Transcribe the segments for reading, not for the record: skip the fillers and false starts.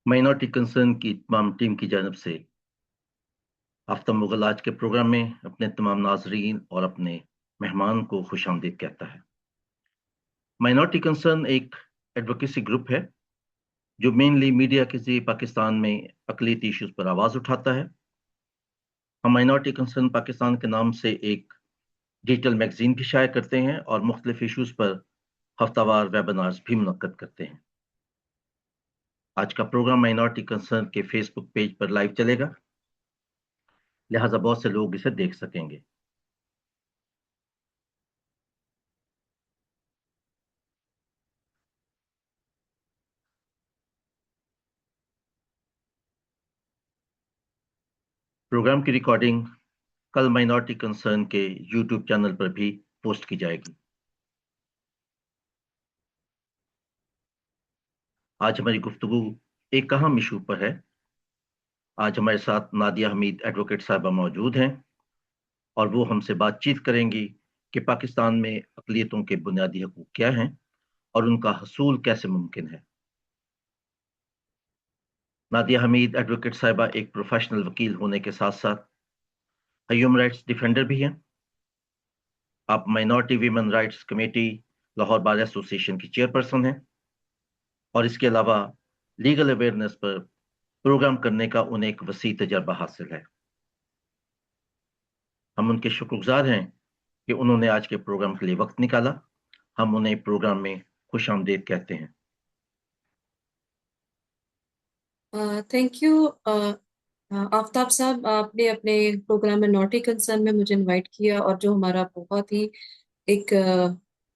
Minority concern की तमाम team की जानब से आफ्ताब मुगल आज के प्रोग्राम में अपने तमाम नाजरीन और अपने मेहमान को खुशामदीद कहता है। माइनॉरिटी कंसर्न एक एडवोकेसी ग्रुप है जो मेनली मीडिया के जरिए पाकिस्तान में अकलीती इश्यूज पर आवाज उठाता है। हम माइनॉरिटी कंसर्न पाकिस्तान के नाम से एक डिजिटल मैगजीन भी शाया करते हैं और मुख्तलिफ इश्यूज पर हफ्तावार वेबिनार्स भी मुनक्कद करते हैं। आज का प्रोग्राम माइनॉरिटी कंसर्न के फेसबुक पेज पर लाइव चलेगा, लिहाजा बहुत से लोग इसे देख सकेंगे। प्रोग्राम की रिकॉर्डिंग कल माइनॉरिटी कंसर्न के यूट्यूब चैनल पर भी पोस्ट की जाएगी। आज हमारी गुफ्तगू एक अहम इशू पर है। आज हमारे साथ नादिया हमीद एडवोकेट साहबा मौजूद हैं और वो हमसे बातचीत करेंगी कि पाकिस्तान में अक़लियतों के बुनियादी हकूक़ क्या हैं और उनका हसूल कैसे मुमकिन है। नादिया हमीद एडवोकेट साहिबा एक प्रोफेशनल वकील होने के साथ साथ ह्यूमन राइट्स डिफेंडर भी हैं। आप minority women rights committee Lahore bar association की चेयरपर्सन हैं और इसके अलावा लीगल अवेयरनेस पर प्रोग्राम करने का उन्हें एक वसी तजर्बा हासिल है। हम उनके शुक्रगुजार हैं कि उन्होंने आज के प्रोग्राम के लिए वक्त निकाला। हम उन्हें प्रोग्राम में खुश आमदीद कहते हैं। थैंक यू आफ्ताब साहब, आपने अपने प्रोग्राम में नॉटी कंसर्न में मुझे इनवाइट किया और जो हमारा बहुत ही एक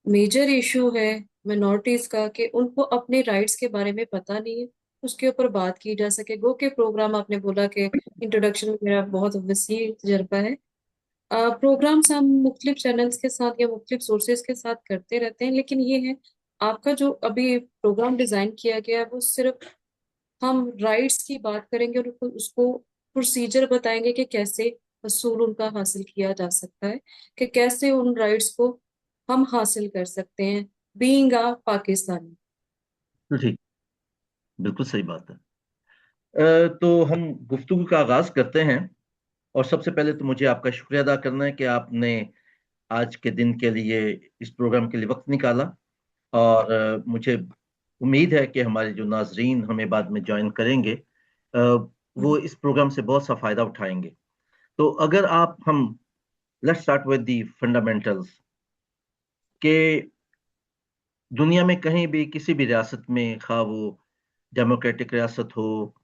मेजर इशू है मिनॉरिटीज का कि उनको अपने राइट्स के बारे में पता नहीं है, उसके ऊपर बात की जा सके। गो के प्रोग्राम आपने बोला कि इंट्रोडक्शन में मेरा बहुत वसी तजर्बा है। प्रोग्राम्स हम मुख्तलिफ चैनल्स के साथ या मुख्तलिफ सोर्सेज के साथ करते रहते हैं, लेकिन ये है आपका जो अभी प्रोग्राम डिजाइन किया गया है वो सिर्फ हम राइट्स की बात करेंगे और उसको प्रोसीजर बताएंगे कि कैसे असूल उनका हासिल किया जा सकता है, कि कैसे उन राइट्स को हम हासिल कर सकते हैं बीइंग अ पाकिस्तानी। तो ठीक, बिल्कुल सही बात है। तो हम गुफ्तगू का आगाज करते हैं और सबसे पहले तो मुझे आपका शुक्रिया अदा करना है कि आपने आज के दिन के लिए इस प्रोग्राम के लिए वक्त निकाला और मुझे उम्मीद है कि हमारे जो नाजरीन हमें बाद में ज्वाइन करेंगे वो इस प्रोग्राम से बहुत सा फायदा उठाएंगे। तो अगर आप हम let's start with the fundamentals के दुनिया में कहीं भी किसी भी रियासत में, खा वो डेमोक्रेटिक रियासत हो,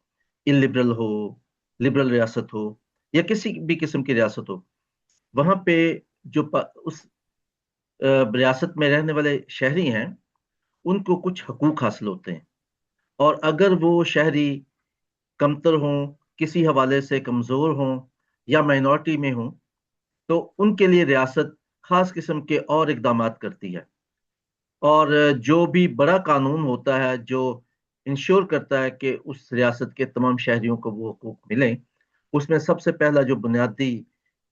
इलिबरल हो, लिबरल रियासत हो या किसी भी किस्म की रियासत हो, वहां पे उस रियासत में रहने वाले शहरी हैं उनको कुछ हकूक हासिल होते हैं। और अगर वो शहरी कमतर हों, किसी हवाले से कमजोर हों या माइनॉरिटी में हों, तो उनके लिए रियासत खास किस्म के और इकदाम करती है। और जो भी बड़ा कानून होता है जो इंश्योर करता है कि उस रियासत के तमाम शहरियों को वो हकूक मिलें, उसमें सबसे पहला जो बुनियादी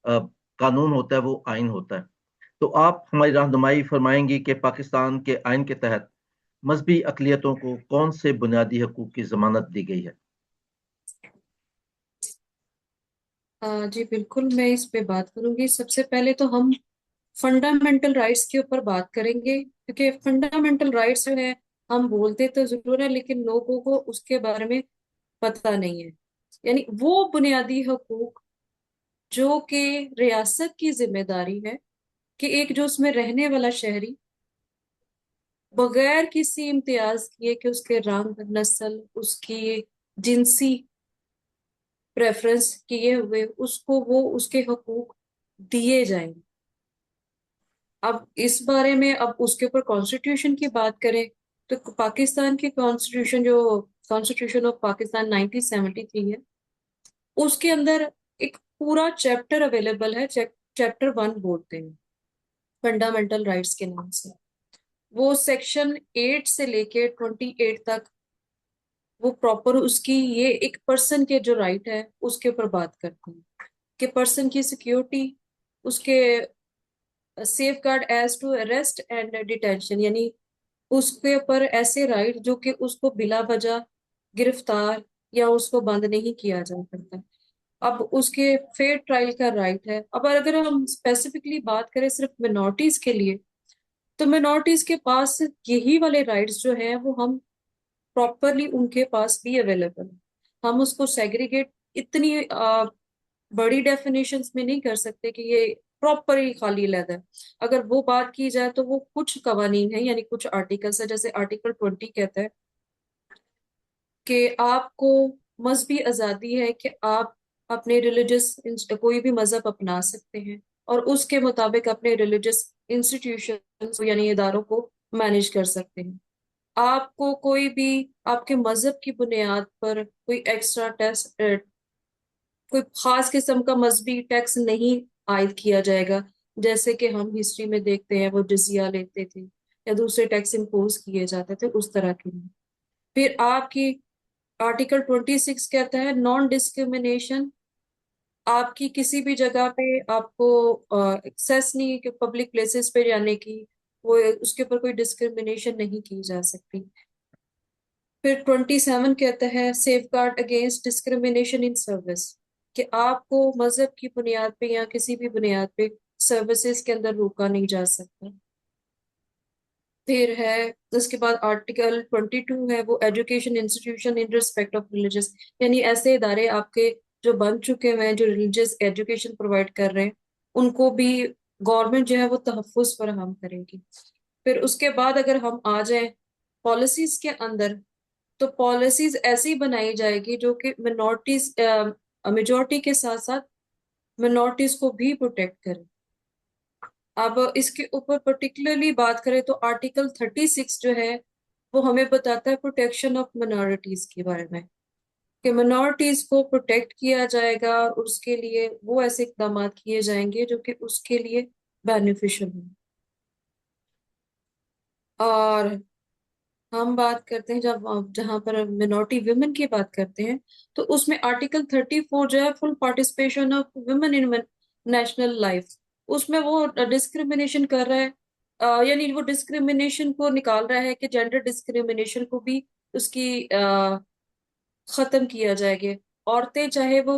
अ, कानून होता है वो आइन होता है। तो आप हमारी रहनुमाई फरमाएंगी कि पाकिस्तान के आइन के तहत मजहबी अकलियतों को कौन से बुनियादी हकूक की जमानत दी गई है। जी बिल्कुल, मैं इस पे बात करूंगी। सबसे पहले तो हम फंडामेंटल राइट्स के ऊपर बात करेंगे, क्योंकि फंडामेंटल राइट्स जो है हम बोलते तो जरूर है लेकिन लोगों को उसके बारे में पता नहीं है। यानी वो बुनियादी हकूक जो कि रियासत की जिम्मेदारी है कि एक जो उसमें रहने वाला शहरी बगैर किसी इम्तियाज किए कि उसके रंग नस्ल उसकी जिनसी प्रेफरेंस किए हुए उसको वो उसके हकूक दिए जाएंगे। अब इस बारे में अब उसके ऊपर कॉन्स्टिट्यूशन की बात करें तो पाकिस्तान की कॉन्स्टिट्यूशन जो कॉन्स्टिट्यूशन ऑफ पाकिस्तान 1973 है, उसके अंदर एक पूरा चैप्टर अवेलेबल है। चैप्टर 1 बोलते हैं फंडामेंटल राइट्स के नाम से। वो सेक्शन 8 से लेके 28 तक वो प्रॉपर उसकी ये एक पर्सन के जो राइट है उसके ऊपर बात करते हैं कि पर्सन की सिक्योरिटी, उसके safeguard as to arrest and detention, यानी उसके ऊपर ऐसे राइट जो कि उसको बिला वजह गिरफ्तार या उसको बंद नहीं किया जा सकता। अब उसके फेयर ट्रायल का राइट है। अब अगर हम स्पेसिफिकली बात करें सिर्फ मिनोरिटीज के लिए, तो मिनोरिटीज के पास यही वाले राइट्स जो हैं वो हम प्रॉपरली उनके पास भी अवेलेबल है। हम उसको सेग्रीगेट इतनी बड़ी डेफिनेशंस में नहीं कर सकते कि ये प्रॉपर ही खाली अलग है। अगर वो बात की जाए तो वो कुछ कवानीन है, यानी कुछ आर्टिकल्स है, जैसे आर्टिकल 20 कहता है कि आपको मजहबी आजादी है कि आप अपने रिलीजियस कोई भी मजहब अपना सकते हैं और उसके मुताबिक अपने रिलीजियस इंस्टीट्यूशन यानी इदारों को मैनेज कर सकते हैं। आपको कोई भी आपके मजहब की बुनियाद पर कोई एक्स्ट्रा टेस्ट, कोई खास किस्म का मजहबी टैक्स नहीं आयद किया जाएगा, जैसे कि हम हिस्ट्री में देखते हैं वो जजिया लेते थे या दूसरे टैक्स इम्पोज किए जाते थे, उस तरह के नहीं। फिर आपकी आर्टिकल 26 कहता है नॉन डिस्क्रिमिनेशन। आपकी किसी भी जगह पे आपको एक्सेस नहीं कि पब्लिक प्लेसेस पे जाने की, वो उसके ऊपर कोई डिस्क्रिमिनेशन नहीं की जा सकती। फिर 27 कहता है safe guard against discrimination in service, कि आपको मजहब की बुनियाद पे या किसी भी बुनियाद पे सर्विसेज के अंदर रोका नहीं जा सकता। फिर है उसके बाद आर्टिकल 22 है वो education institution in respect of religious, यानी ऐसे इदारे आपके जो बन चुके हुए हैं जो रिलीजियस एजुकेशन प्रोवाइड कर रहे हैं, उनको भी गवर्नमेंट जो है वो तहफ्फुज फराहम करेगी। फिर उसके बाद अगर हम आ जाएं पॉलिसीज के अंदर, तो पॉलिसीज ऐसी बनाई जाएगी जो कि मिनोरिटीज मेजोरिटी के साथ साथ मिनोरिटीज को भी प्रोटेक्ट करे। अब इसके ऊपर पर्टिकुलरली बात करें तो आर्टिकल 36 जो है वो हमें बताता है प्रोटेक्शन ऑफ मिनोरिटीज के बारे में, कि मिनोरिटीज को प्रोटेक्ट किया जाएगा और उसके लिए वो ऐसे इकदाम किए जाएंगे जो कि उसके लिए बेनिफिशियल हो। और हम बात करते हैं जब जहां पर मिनोरिटी वुमेन की बात करते हैं, तो उसमें आर्टिकल 34 जो है full participation of women in national life, उसमें वो डिस्क्रिमिनेशन कर रहा है, यानी वो डिस्क्रिमिनेशन को निकाल रहा है कि जेंडर डिस्क्रिमिनेशन को भी उसकी खत्म किया जाएगा। औरतें चाहे वो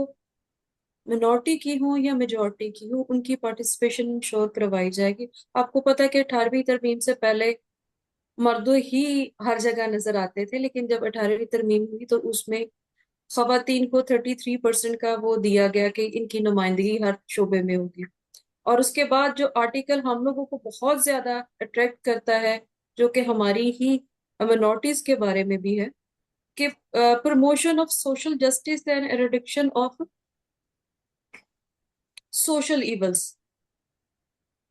मिनोरिटी की हो या मेजोरिटी की हो, उनकी पार्टिसिपेशन इंश्योर करवाई जाएगी। आपको पता है कि 18वीं तरमीम से पहले मर्दों ही हर जगह नजर आते थे, लेकिन जब 18वीं तरमीम हुई तो उसमें खवातीन को 33% का वो दिया गया कि इनकी नुमाइंदगी हर शोबे में होगी। और उसके बाद जो आर्टिकल हम लोगों को बहुत ज्यादा अट्रैक्ट करता है, जो कि हमारी ही मिनोरिटीज के बारे में भी है, कि promotion of social justice and reduction of social evils,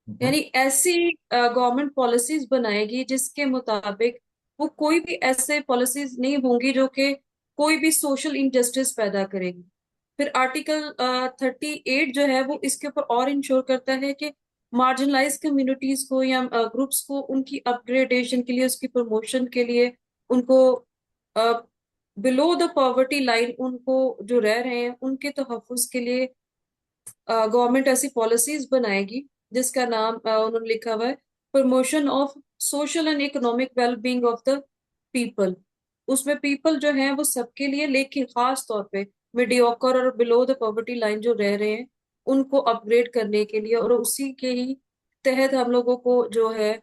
hmm. यानी ऐसी गवर्नमेंट पॉलिसीज बनाएगी जिसके मुताबिक वो कोई भी ऐसे पॉलिसीज नहीं होंगी जो कि कोई भी सोशल इनजस्टिस पैदा करेगी। फिर आर्टिकल 38 जो है वो इसके ऊपर और इंश्योर करता है कि मार्जिनलाइज कम्युनिटीज को या ग्रुप्स को उनकी अपग्रेडेशन के लिए, उसकी प्रमोशन के लिए, उनको बिलो द पॉवर्टी लाइन उनको जो रह रहे हैं उनके तहफ्फुज के लिए गवर्नमेंट ऐसी पॉलिसीज बनाएगी जिसका नाम उन्होंने लिखा हुआ है promotion of social and economic wellbeing of the people. उसमें पीपल जो है वो सबके लिए, लेकिन खास तौर पे मीडियोकर और बिलो द पॉवर्टी लाइन जो रह रहे हैं उनको अपग्रेड करने के लिए, और उसी के ही तहत हम लोगों को जो है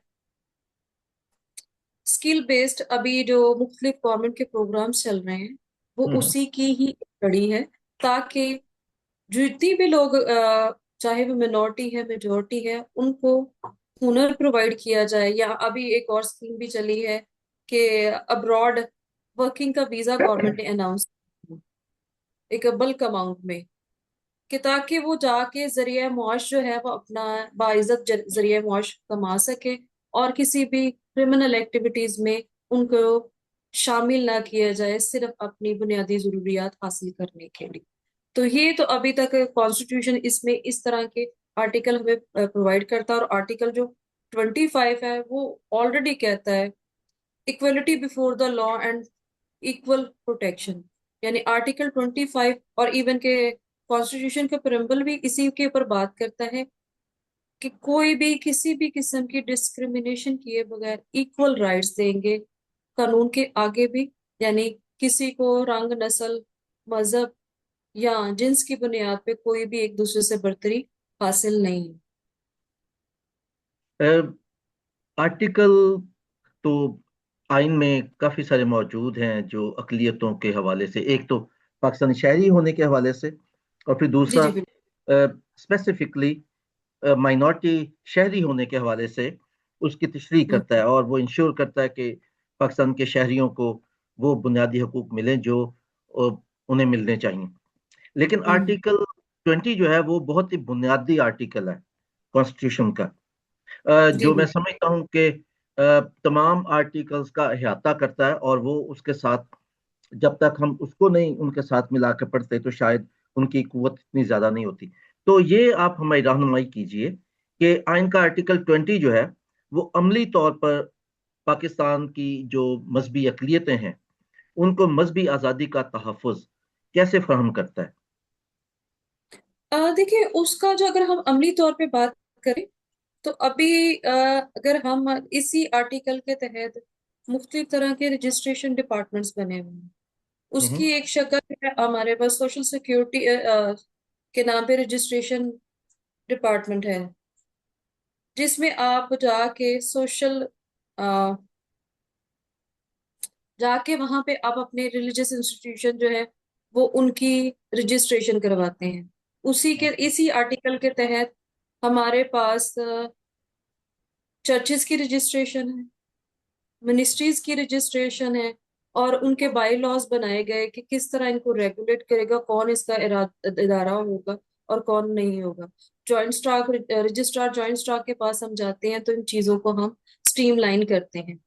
स्किल बेस्ड अभी जो मुख्तलिफ गवर्नमेंट के प्रोग्राम्स चल रहे हैं वो हम्म। उसी की ही कड़ी है, ताकि जितनी भी लोग चाहे वो मिनोरिटी है मेजोरिटी है, उनको हुनर प्रोवाइड किया जाए। या अभी एक और स्कीम भी चली है कि अब्रॉड वर्किंग का वीजा गवर्नमेंट ने अनाउंस, एक बल्क अमाउंट में, कि ताकि वो जाके जरिए मुआश जो है वो अपना बाइज्जत जरिए मुआश कमा सके और किसी भी क्रिमिनल एक्टिविटीज में उनको शामिल ना किया जाए, सिर्फ अपनी बुनियादी जरूरियात हासिल करने के लिए। तो ये तो अभी तक कॉन्स्टिट्यूशन इसमें इस तरह के आर्टिकल हमें प्रोवाइड करता है। और आर्टिकल जो 25 है वो ऑलरेडी कहता है equality before the law and equal protection, यानी आर्टिकल 25 और इवन के कॉन्स्टिट्यूशन का प्रेम्बल भी इसी के ऊपर बात करता है कि कोई भी किसी भी किस्म की डिस्क्रिमिनेशन किए बगैर इक्वल राइट्स देंगे कानून के आगे भी, यानी किसी को रंग, नस्ल, मजहब या जिन्स की बुनियाद पे कोई भी एक दूसरे से बरतरी हासिल नहीं है। आर्टिकल तो आइन में काफी सारे मौजूद हैं जो अकलियतों के हवाले से, एक तो पाकिस्तानी शहरी होने के हवाले से, और फिर जी दूसरा जी बिल्कुल। स्पेसिफिकली माइनॉरिटी शहरी होने के हवाले से उसकी तशरीह करता है, और वो इंश्योर करता है कि पाकिस्तान के शहरियों को वो बुनियादी हकूक मिलें जो अ, उन्हें मिलने चाहिए। लेकिन हम्म। आर्टिकल 20 जो है वो बहुत ही बुनियादी आर्टिकल है कॉन्स्टिट्यूशन का, जी जो मैं बिल्कुल। समझता हूँ कि तमाम आर्टिकल्स का अहाता करता है, और वो उसके साथ जब तक हम उसको नहीं उनके साथ मिला कर पढ़ते तो शायद उनकी कुव्वत इतनी ज्यादा नहीं होती। तो ये आप हमारी रहनुमाई कीजिए कि आइन का आर्टिकल 20 जो है वो अमली तौर पर पाकिस्तान की जो मजहबी अकलियतें हैं उनको मजहबी आज़ादी का तहफ़्फ़ुज़ कैसे फराहम करता है। देखिए, उसका जो अगर हम अमली तौर पे बात करें तो अभी अगर हम इसी आर्टिकल के तहत मुख्तलिफ तरह के रजिस्ट्रेशन डिपार्टमेंट्स बने हुए हैं। हम्म। उसकी एक शक्ल है हमारे पास सोशल सिक्योरिटी के नाम पे रजिस्ट्रेशन डिपार्टमेंट है, जिसमें आप जाके वहां पे आप अपने रिलीजियस इंस्टीट्यूशन जो है वो उनकी रजिस्ट्रेशन करवाते हैं। इसी आर्टिकल के तहत हमारे पास चर्चेस की रजिस्ट्रेशन है, मिनिस्ट्रीज की रजिस्ट्रेशन है, और उनके बाई लॉज बनाए गए कि किस तरह इनको रेगुलेट करेगा, कौन इसका इदारा होगा और कौन नहीं होगा। Joint stock registrar joint stock के पास हम जाते हैं तो इन चीजों को हम स्ट्रीमलाइन करते हैं,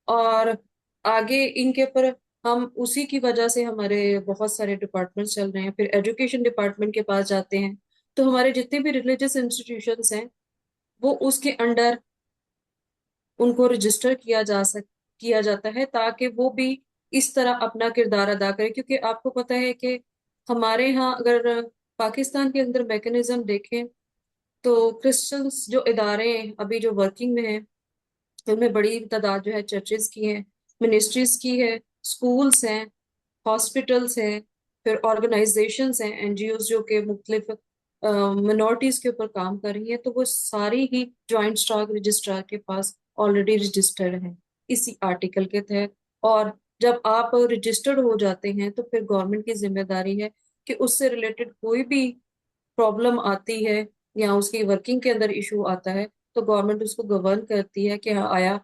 और आगे इनके ऊपर हम उसी की वजह से हमारे बहुत सारे डिपार्टमेंट्स चल रहे हैं। फिर एजुकेशन डिपार्टमेंट के पास जाते हैं तो हमारे जितने भी रिलीजियस इंस्टीट्यूशंस हैं वो उसके अंडर उनको रजिस्टर किया जाता है, ताकि वो भी इस तरह अपना किरदार अदा करे। क्योंकि आपको पता है कि हमारे यहाँ अगर पाकिस्तान के अंदर मैकेनिज्म देखें तो क्रिश्चियंस जो इदारे हैं अभी जो वर्किंग में हैं उनमें बड़ी तादाद जो है चर्चेज की है, मिनिस्ट्रीज की है, स्कूल्स हैं, हॉस्पिटल्स हैं, फिर ऑर्गेनाइजेशंस हैं, एनजीओज जो के मुख्तलिफ मिनॉरिटीज के ऊपर काम कर रही है, तो वो सारी ही जॉइंट स्टॉक रजिस्ट्रार के पास ऑलरेडी रजिस्टर्ड है इसी आर्टिकल के तहत। और जब आप रजिस्टर्ड हो जाते हैं तो फिर गवर्नमेंट की जिम्मेदारी है कि उससे रिलेटेड कोई भी प्रॉब्लम आती है या उसकी वर्किंग के अंदर इशू आता है तो गवर्नमेंट उसको गवर्न करती है कि हाँ आया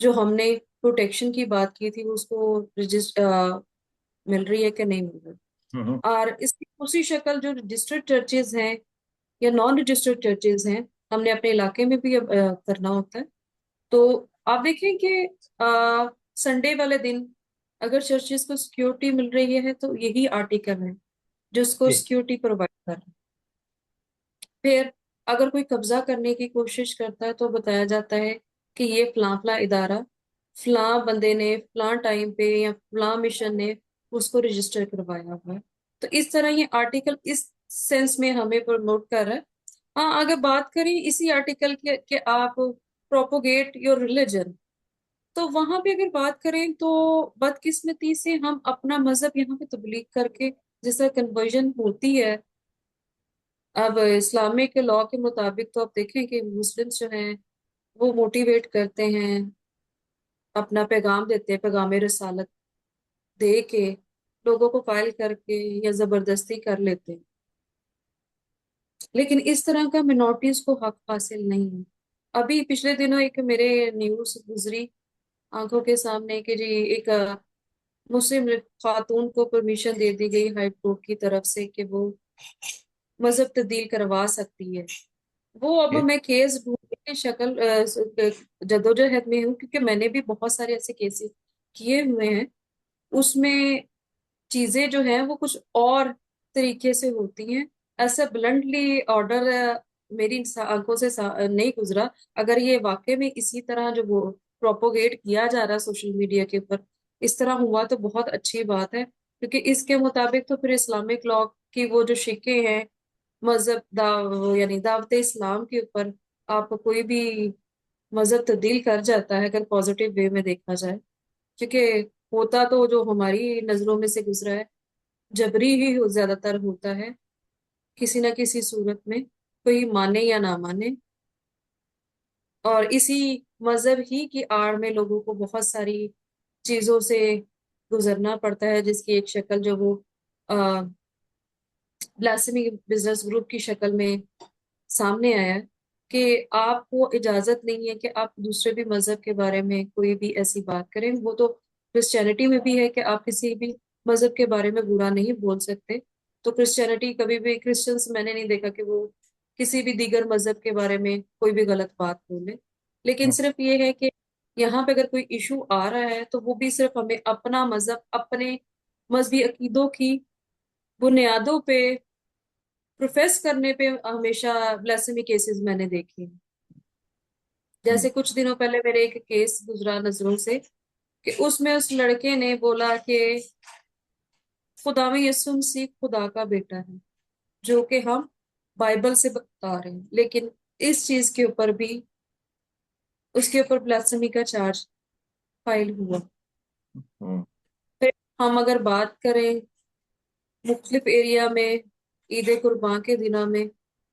जो हमने प्रोटेक्शन की बात की थी वो उसको मिल रही है कि नहीं मिल रही। हम्म। और इसकी उसी शक्ल जो रजिस्टर्ड चर्चेज हैं या नॉन रजिस्टर्ड चर्चेज हैं हमने अपने इलाके में भी अब करना होता है। तो आप देखें कि संडे वाले दिन अगर चर्चेज को सिक्योरिटी मिल रही है तो यही आर्टिकल है जो उसको जी। सिक्योरिटी प्रोवाइड कर रहा है। फिर अगर कोई कब्जा करने की कोशिश करता है तो बताया जाता है कि ये फलां फलां इदारा फलां बंदे ने फलां टाइम पे या फलां मिशन ने उसको रजिस्टर करवाया हुआ है। तो इस तरह ये आर्टिकल इस सेंस में हमें प्रमोट कर रहा है। हाँ, अगर बात करें इसी आर्टिकल के आप प्रोपोगेट योर रिलीजन, तो वहां पे अगर बात करें तो बदकिस्मती से हम अपना मजहब यहाँ पे तब्लीग करके जिस तरह कन्वर्जन होती है, अब इस्लामिक लॉ के मुताबिक तो आप देखें कि मुस्लिम्स जो हैं वो मोटिवेट करते हैं, अपना पैगाम देते हैं, पैगाम रिसालत दे के लोगों को कायल करके या जबरदस्ती कर लेते हैं। लेकिन इस तरह का मिनॉरिटीज को हक हासिल नहीं है। अभी पिछले दिनों एक मेरे न्यूज गुजरी आंखों के सामने कि जी एक मुस्लिम खातून को परमिशन दे दी गई हाई कोर्ट की तरफ से कि वो मजहब तब्दील करवा सकती है। वो अब ओके। मैं केस ढूंढने की शक्ल जद्दोजहद में हूँ, क्योंकि मैंने भी बहुत सारे ऐसे केसेस किए हुए हैं। उसमें चीजें जो है वो कुछ और तरीके से होती हैं। ऐसा ब्लंटली ऑर्डर मेरी आंखों से नहीं गुजरा। अगर ये वाकई में इसी तरह जो वो प्रोपोगेट किया जा रहा है सोशल मीडिया के ऊपर इस तरह हुआ तो बहुत अच्छी बात है, क्योंकि इसके मुताबिक तो फिर इस्लामिक लॉ की वो जो शिकें हैं यानी दावत इस्लाम के ऊपर आप कोई भी मजहब तब्दील कर जाता है अगर पॉजिटिव वे में देखा जाए। क्योंकि होता तो जो हमारी नजरों में से गुजरा है, जबरी ही ज्यादातर होता है, किसी ना किसी सूरत में, कोई माने या ना माने। और इसी मजहब ही की आड़ में लोगों को बहुत सारी चीजों से गुजरना पड़ता है, जिसकी एक शक्ल जो वो ब्लासमी बिजनेस ग्रुप की शक्ल में सामने आया है, कि आपको इजाजत नहीं है कि आप दूसरे भी मजहब के बारे में कोई भी ऐसी बात करें। वो तो क्रिश्चियनिटी में भी है कि आप किसी भी मजहब के बारे में बुरा नहीं बोल सकते। तो क्रिश्चियनिटी कभी भी, क्रिश्चियंस मैंने नहीं देखा कि वो किसी भी दीगर मजहब के बारे में कोई भी गलत बात बोले। लेकिन हम्म, सिर्फ ये है कि यहाँ पे अगर कोई इशू आ रहा है तो वो भी सिर्फ हमें अपना मजहब, अपने मजहबी अकीदों की बुनियादों पे प्रोफेस करने पे हमेशा ब्lasphemy केसेस मैंने देखे हैं। हम्म, जैसे कुछ दिनों पहले मेरे एक केस गुजरा नजरों से, कि उसमें उस लड़के ने बोला कि खुदा में यीशु मसीह खुदा का बेटा है, जो कि हम बाइबल से बता रहे हैं, लेकिन इस चीज के ऊपर भी उसके ऊपर ब्lasphemy का चार्ज फाइल हुआ। हम्म, फिर हम अगर बात करें मुख्तलिफ एरिया में ईद कुर्बान के दिनों में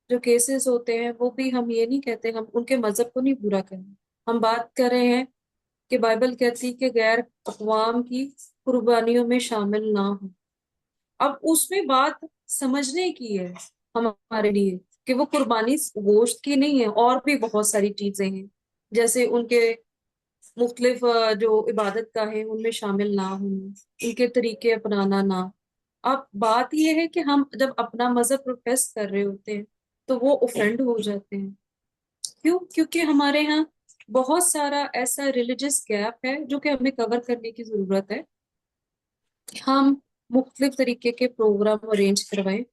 जो केसेस होते हैं, वो भी हम ये नहीं कहते, हम उनके मजहब को नहीं बुरा करें। हम बात कर रहे हैं कि बाइबल कहती है कि गैर अक़वाम की कुर्बानियों में शामिल ना हो। अब उसमें बात समझने की है हमारे लिए, कि वो कुर्बानी गोश्त की नहीं है, और भी बहुत सारी चीजें हैं, जैसे उनके मुख्तलिफ जो इबादत गाहें उनमें शामिल ना होना, उनके तरीके अपनाना ना। अब बात यह है कि हम जब अपना मजहब प्रोफेस कर रहे होते हैं तो वो ऑफेंड हो जाते हैं। क्यों? क्योंकि हमारे यहाँ बहुत सारा ऐसा रिलीजियस गैप है जो कि हमें कवर करने की जरूरत है। हम मुख्तलिफ तरीके के प्रोग्राम अरेंज करवाएं।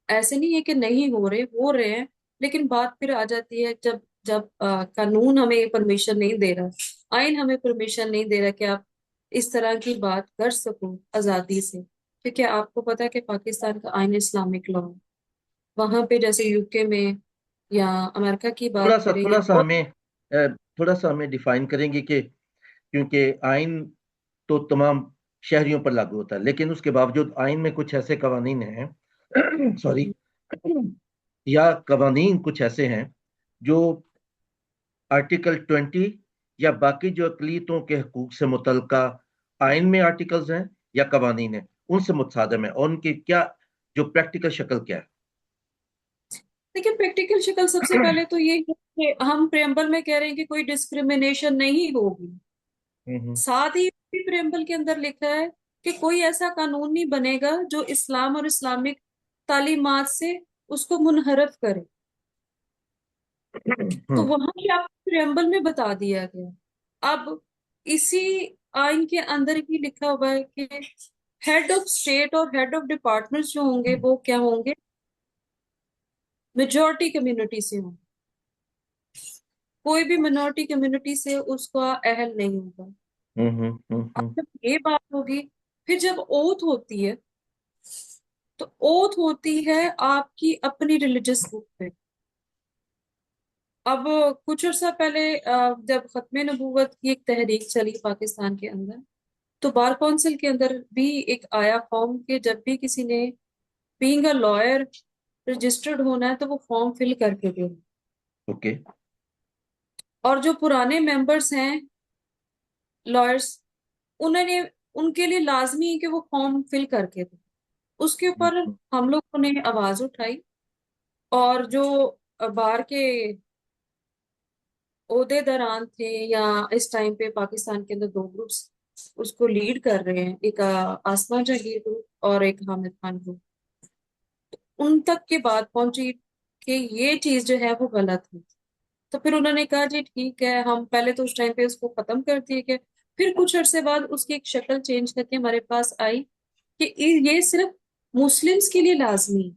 ऐसे नहीं है कि नहीं हो रहे हैं। लेकिन बात फिर आ जाती है जब जब कानून हमें परमिशन नहीं दे रहा, आइन हमें परमिशन नहीं दे रहा कि आप इस तरह की बात कर सको आजादी से। क्योंकि आपको पता है कि पाकिस्तान का आइन इस्लामिक लॉ है। वहां पे जैसे यूके में या अमेरिका की थोड़ा बात सा करें थोड़ा या सा और हमें थोड़ा सा हमें डिफाइन करेंगे कि क्योंकि आइन तो तमाम शहरियों पर लागू होता है, लेकिन उसके बावजूद आइन में कुछ ऐसे कवानीन हैं सॉरी, या कवानीन कुछ ऐसे हैं जो आर्टिकल 20 या बाकी जो अकलीतों के हकूक से मुतल्का आइन में आर्टिकल्स हैं या कवानीन हैं, उनसे मुतसादम है, और उनकी क्या जो प्रैक्टिकल शक्ल क्या देखिए, प्रैक्टिकल शक्ल सबसे है? पहले तो ये है कि हम प्रेम्बल में कह रहे हैं कि कोई डिस्क्रिमिनेशन नहीं होगी। हम्म, साथ ही प्रेम्बल के अंदर लिखा है कि कोई ऐसा कानून नहीं बनेगा जो इस्लाम और इस्लामिक तालीमात से उसको मुनहरफ करे। तो हम्म, वहां पे आपको प्रेम्बल में बता दिया गया। अब इसी आइन के अंदर ही लिखा हुआ है कि हेड ऑफ स्टेट और हेड ऑफ डिपार्टमेंट्स जो होंगे वो क्या होंगे, मेजोरिटी कम्युनिटी से होंगे। कोई भी मिनोरिटी कम्युनिटी से उसका अहल नहीं होगा। अब जब ये बात होगी, फिर जब ओथ होती है तो ओथ होती है आपकी अपनी रिलीजियस बुक पे। अब कुछ अर्सा पहले जब खत्मे नबूवत की एक तहरीक चली पाकिस्तान के अंदर, तो बार काउंसिल के अंदर भी एक आया फॉर्म के जब भी किसी ने बीइंग अ लॉयर रजिस्टर्ड होना है तो वो फॉर्म फिल करके दे। ओके। और जो पुराने मेंबर्स हैं लॉयर्स, उन्होंने, उनके लिए लाजमी है कि वो फॉर्म फिल करके दें। उसके ऊपर हम लोगों ने आवाज उठाई, और जो बार के ओहदेदारान थे, या इस टाइम पे पाकिस्तान के अंदर दो ग्रुप्स उसको लीड कर रहे हैं, एक आसमा जहांगीर ग्रुप और एक हामिद खान ग्रुप, उन तक की बात पहुंची कि ये चीज जो है वो गलत है। तो फिर उन्होंने कहा जी ठीक है, हम पहले तो उस टाइम पे उसको खत्म कर दिए गए। फिर कुछ अरसे बाद उसकी एक शक्ल चेंज करके हमारे पास आई कि ये सिर्फ मुस्लिम्स के लिए लाजमी है,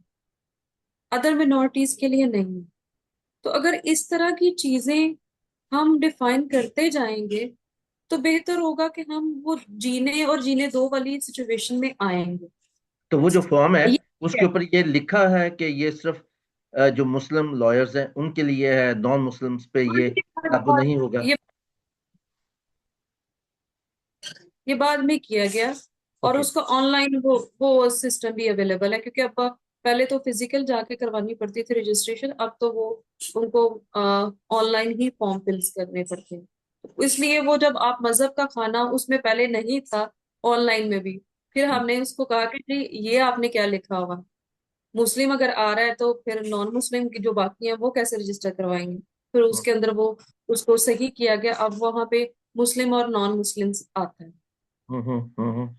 अदर मिनोरिटीज के लिए नहीं। तो अगर इस तरह की चीजें हम डिफाइन करते जाएंगे तो बेहतर होगा कि हम वो जीने और जीने दो वाली सिचुएशन में आएंगे। तो वो जो फॉर्म है ये उसके ऊपर ये लिखा है कि ये सिर्फ जो मुस्लिम लॉयर्स हैं उनके लिए है, नॉन मुस्लिम्स पे ये लागू नहीं होगा? ये ये बाद में किया गया। और ओके। उसका ऑनलाइन वो सिस्टम भी अवेलेबल है, क्योंकि अब पहले तो फिजिकल जाके करवानी पड़ती थी रजिस्ट्रेशन, अब तो वो उनको ऑनलाइन ही फॉर्म फिल्स करने पड़ते हैं। तो इसलिए वो जब आप मजहब का खाना उसमें पहले नहीं था, ऑनलाइन में भी, फिर हमने उसको कहा कि जी ये आपने क्या लिखा हुआ, मुस्लिम अगर आ रहा है तो फिर नॉन मुस्लिम की जो बाकी हैं वो कैसे रजिस्टर करवाएंगे। फिर उसके अंदर वो उसको सही किया गया, अब वहां पे मुस्लिम और नॉन मुस्लिम आता है। हम्म हम्म हम्म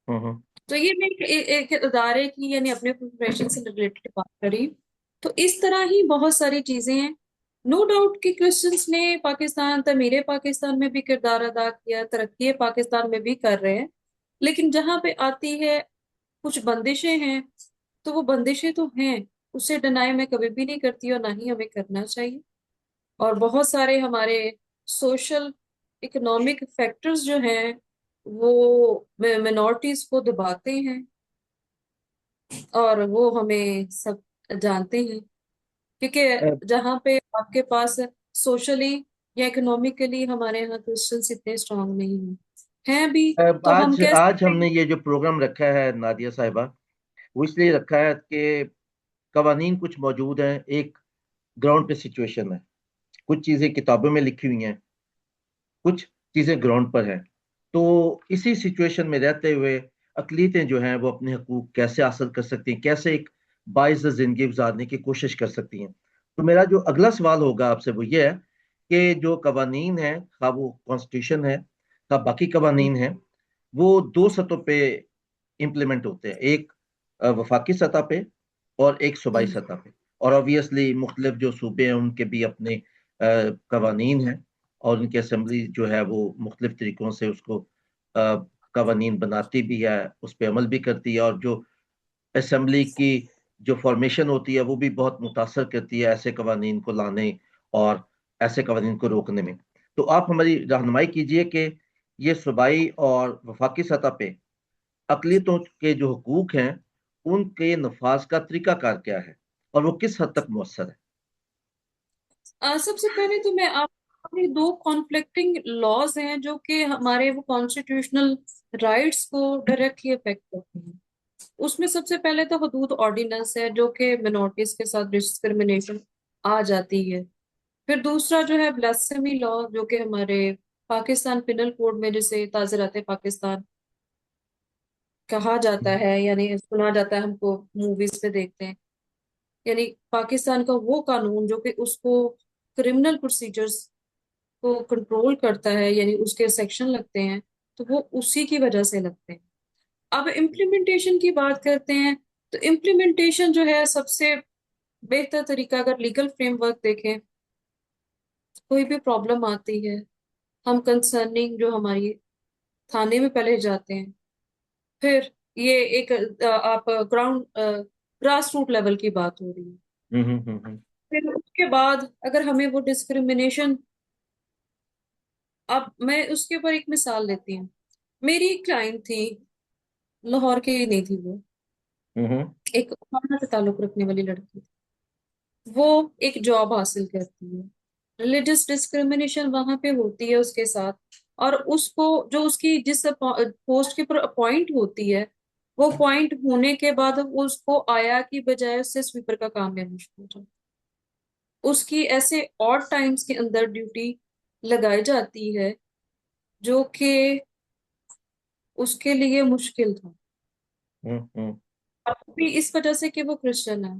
हम्म तो ये मैं एक इदारे की यानी अपने प्रोफेशन से रिलेटेड बात करी। तो इस तरह ही बहुत सारी चीजें हैं। नो डाउट कि क्रिश्चियंस ने पाकिस्तान, तमीरे पाकिस्तान में भी किरदार अदा किया, तरक्की पाकिस्तान में भी कर रहे हैं। लेकिन जहां पे आती है कुछ बंदिशें हैं, तो वो बंदिशें तो हैं, उससे डिनाई मैं कभी भी नहीं करती और ना ही हमें करना चाहिए। और बहुत सारे हमारे सोशल इकोनॉमिक फैक्टर्स जो हैं वो मिनॉरिटीज को दबाते हैं, और वो हमें सब जानते हैं। हम्म। क्योंकि जहाँ पे आपके पास सोशली या इकोनॉमिकली हमारे यहाँ क्रिश्चियंस इतने स्ट्रांग नहीं हैं भी, तो हम आज कह आज सकते हमने हैं। ये जो प्रोग्राम रखा है नादिया साहिबा, वो इसलिए रखा है कि कवानीन कुछ मौजूद हैं, एक ग्राउंड पे सिचुएशन है। कुछ चीजें किताबों में लिखी हुई हैं, कुछ चीजें ग्राउंड पर हैं। तो इसी सिचुएशन में रहते हुए अकलीतें जो हैं वो अपने हकूक कैसे हासिल कर सकती हैं, कैसे एक बाइज़ जिंदगी गुजारने की कोशिश कर सकती हैं। तो मेरा जो अगला सवाल होगा आपसे वो ये है कि जो कवानीन है, खा वो कॉन्स्टिट्यूशन है, खा बाकी कवानीन है, वो दो सतहों पे इम्प्लीमेंट होते हैं। एक वफाकी सतह पे और एक सूबाई हम्म, सतह पे। और ऑब्वियसली मुख्तलिफ जो सूबे हैं उनके भी अपने कवानीन हैं, और उनकी असम्बली जो है वो मुख्तलिफ तरीकों से उसको कवानीन बनाती भी है, उस पर अमल भी करती है। और जो असम्बली की जो फॉर्मेशन होती है वो भी बहुत मुतासर करती है ऐसे कवानीन को लाने और ऐसे कवानीन को रोकने में। तो आप हमारी रहनुमाई कीजिए कि ये सूबाई और वफाकी सतह पे अकलियतों के जो हकूक हैं उनके नफाज का तरीकाकार क्या है और वो किस हद तक मौसर है। सबसे पहले तो मैं आप अपने दो कॉन्फ्लिक्टिंग लॉज हैं जो कि हमारे वो कॉन्स्टिट्यूशनल राइट्स को डायरेक्टली अफेक्ट करते हैं। उसमें सबसे पहले तो हदूद ऑर्डिनेंस है जो कि मिनॉरिटीज के साथ डिस्क्रिमिनेशन आ जाती है। फिर दूसरा जो है ब्लास्फेमी लॉ, जो कि हमारे पाकिस्तान पिनल कोड में जिसे ताज़ीरात पाकिस्तान कहा जाता है, यानी सुना जाता है, हमको मूवीज में देखते हैं। यानी पाकिस्तान का वो कानून जो कि उसको क्रिमिनल प्रोसीजर्स को कंट्रोल करता है, यानी उसके सेक्शन लगते हैं, तो वो उसी की वजह से लगते हैं। अब इम्प्लीमेंटेशन की बात करते हैं। तो इम्प्लीमेंटेशन जो है सबसे बेहतर तरीका, अगर लीगल फ्रेमवर्क देखें, कोई भी प्रॉब्लम आती है, हम कंसर्निंग जो हमारी थाने में पहले जाते हैं। फिर ये एक आप ग्राउंड ग्रास रूट लेवल की बात हो रही है। हम्म। फिर उसके बाद अगर हमें वो डिस्क्रिमिनेशन, अब मैं उसके ऊपर एक मिसाल देती हूँ। मेरी एक क्लाइंट थी, लाहौर की ही नहीं थी वो, हम्म एक खाना से ताल्लुक रखने वाली लड़की थी। वो एक जॉब हासिल करती है, रिलीजियस डिस्क्रिमिनेशन वहां पे होती है उसके साथ। और उसको जो उसकी जिस पोस्ट के ऊपर अपॉइंट होती है, वो पॉइंट होने के बाद उसको आया की बजाय उससे स्वीपर का काम लेना शुरू हो जाता। उसकी ऐसे ऑड टाइम्स के अंदर ड्यूटी लगाई जाती है जो कि उसके लिए मुश्किल था। हम्म अब भी इस वजह से कि वो क्रिश्चियन है।